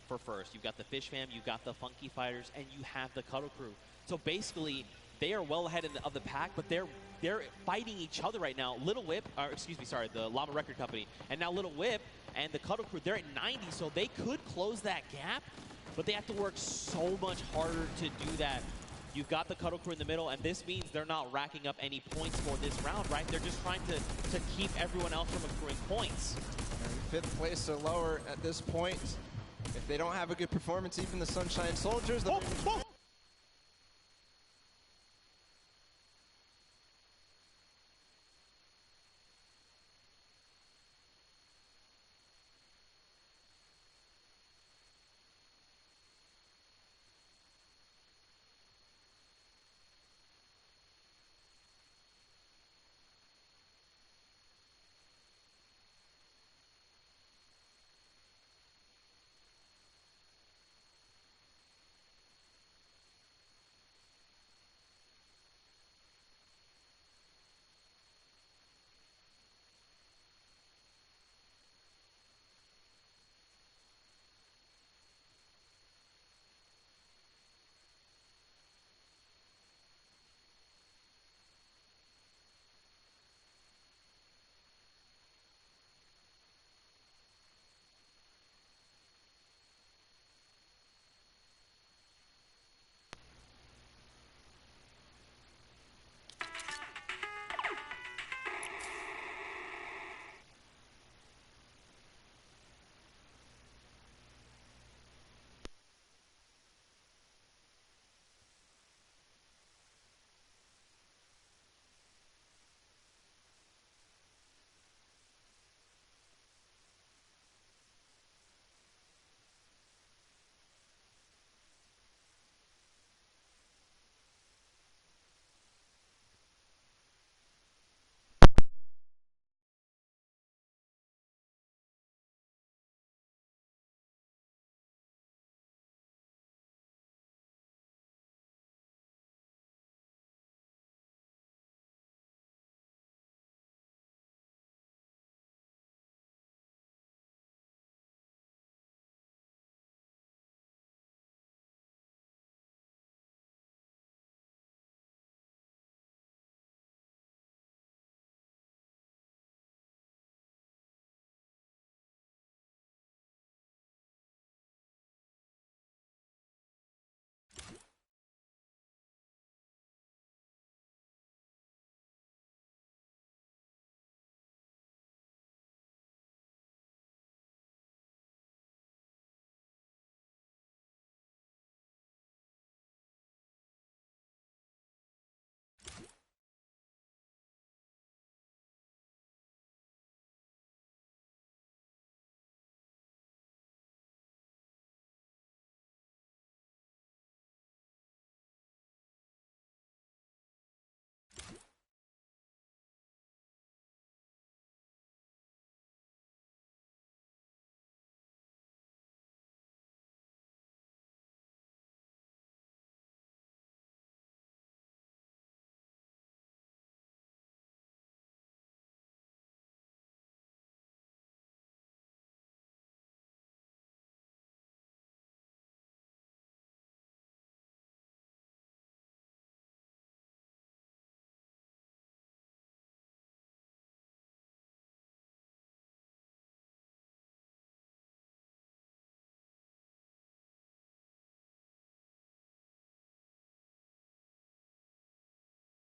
Speaker 2: for first. You've got the Fish Fam, you've got the Funky Fighters, and you have the Cuddle Crew. So basically, they are well ahead of the pack, but they're fighting each other right now. Little Whip, or excuse me, sorry, the Llama Record Company, and now Little Whip and the Cuddle Crew, they're at 90, so they could close that gap. But they have to work so much harder to do that. You've got the Cuddle Crew in the middle, and this means they're not racking up any points for this round, right? They're just trying to keep everyone else from accruing points.
Speaker 1: And 5th place or lower at this point. If they don't have a good performance, even the Sunshine Soldiers, the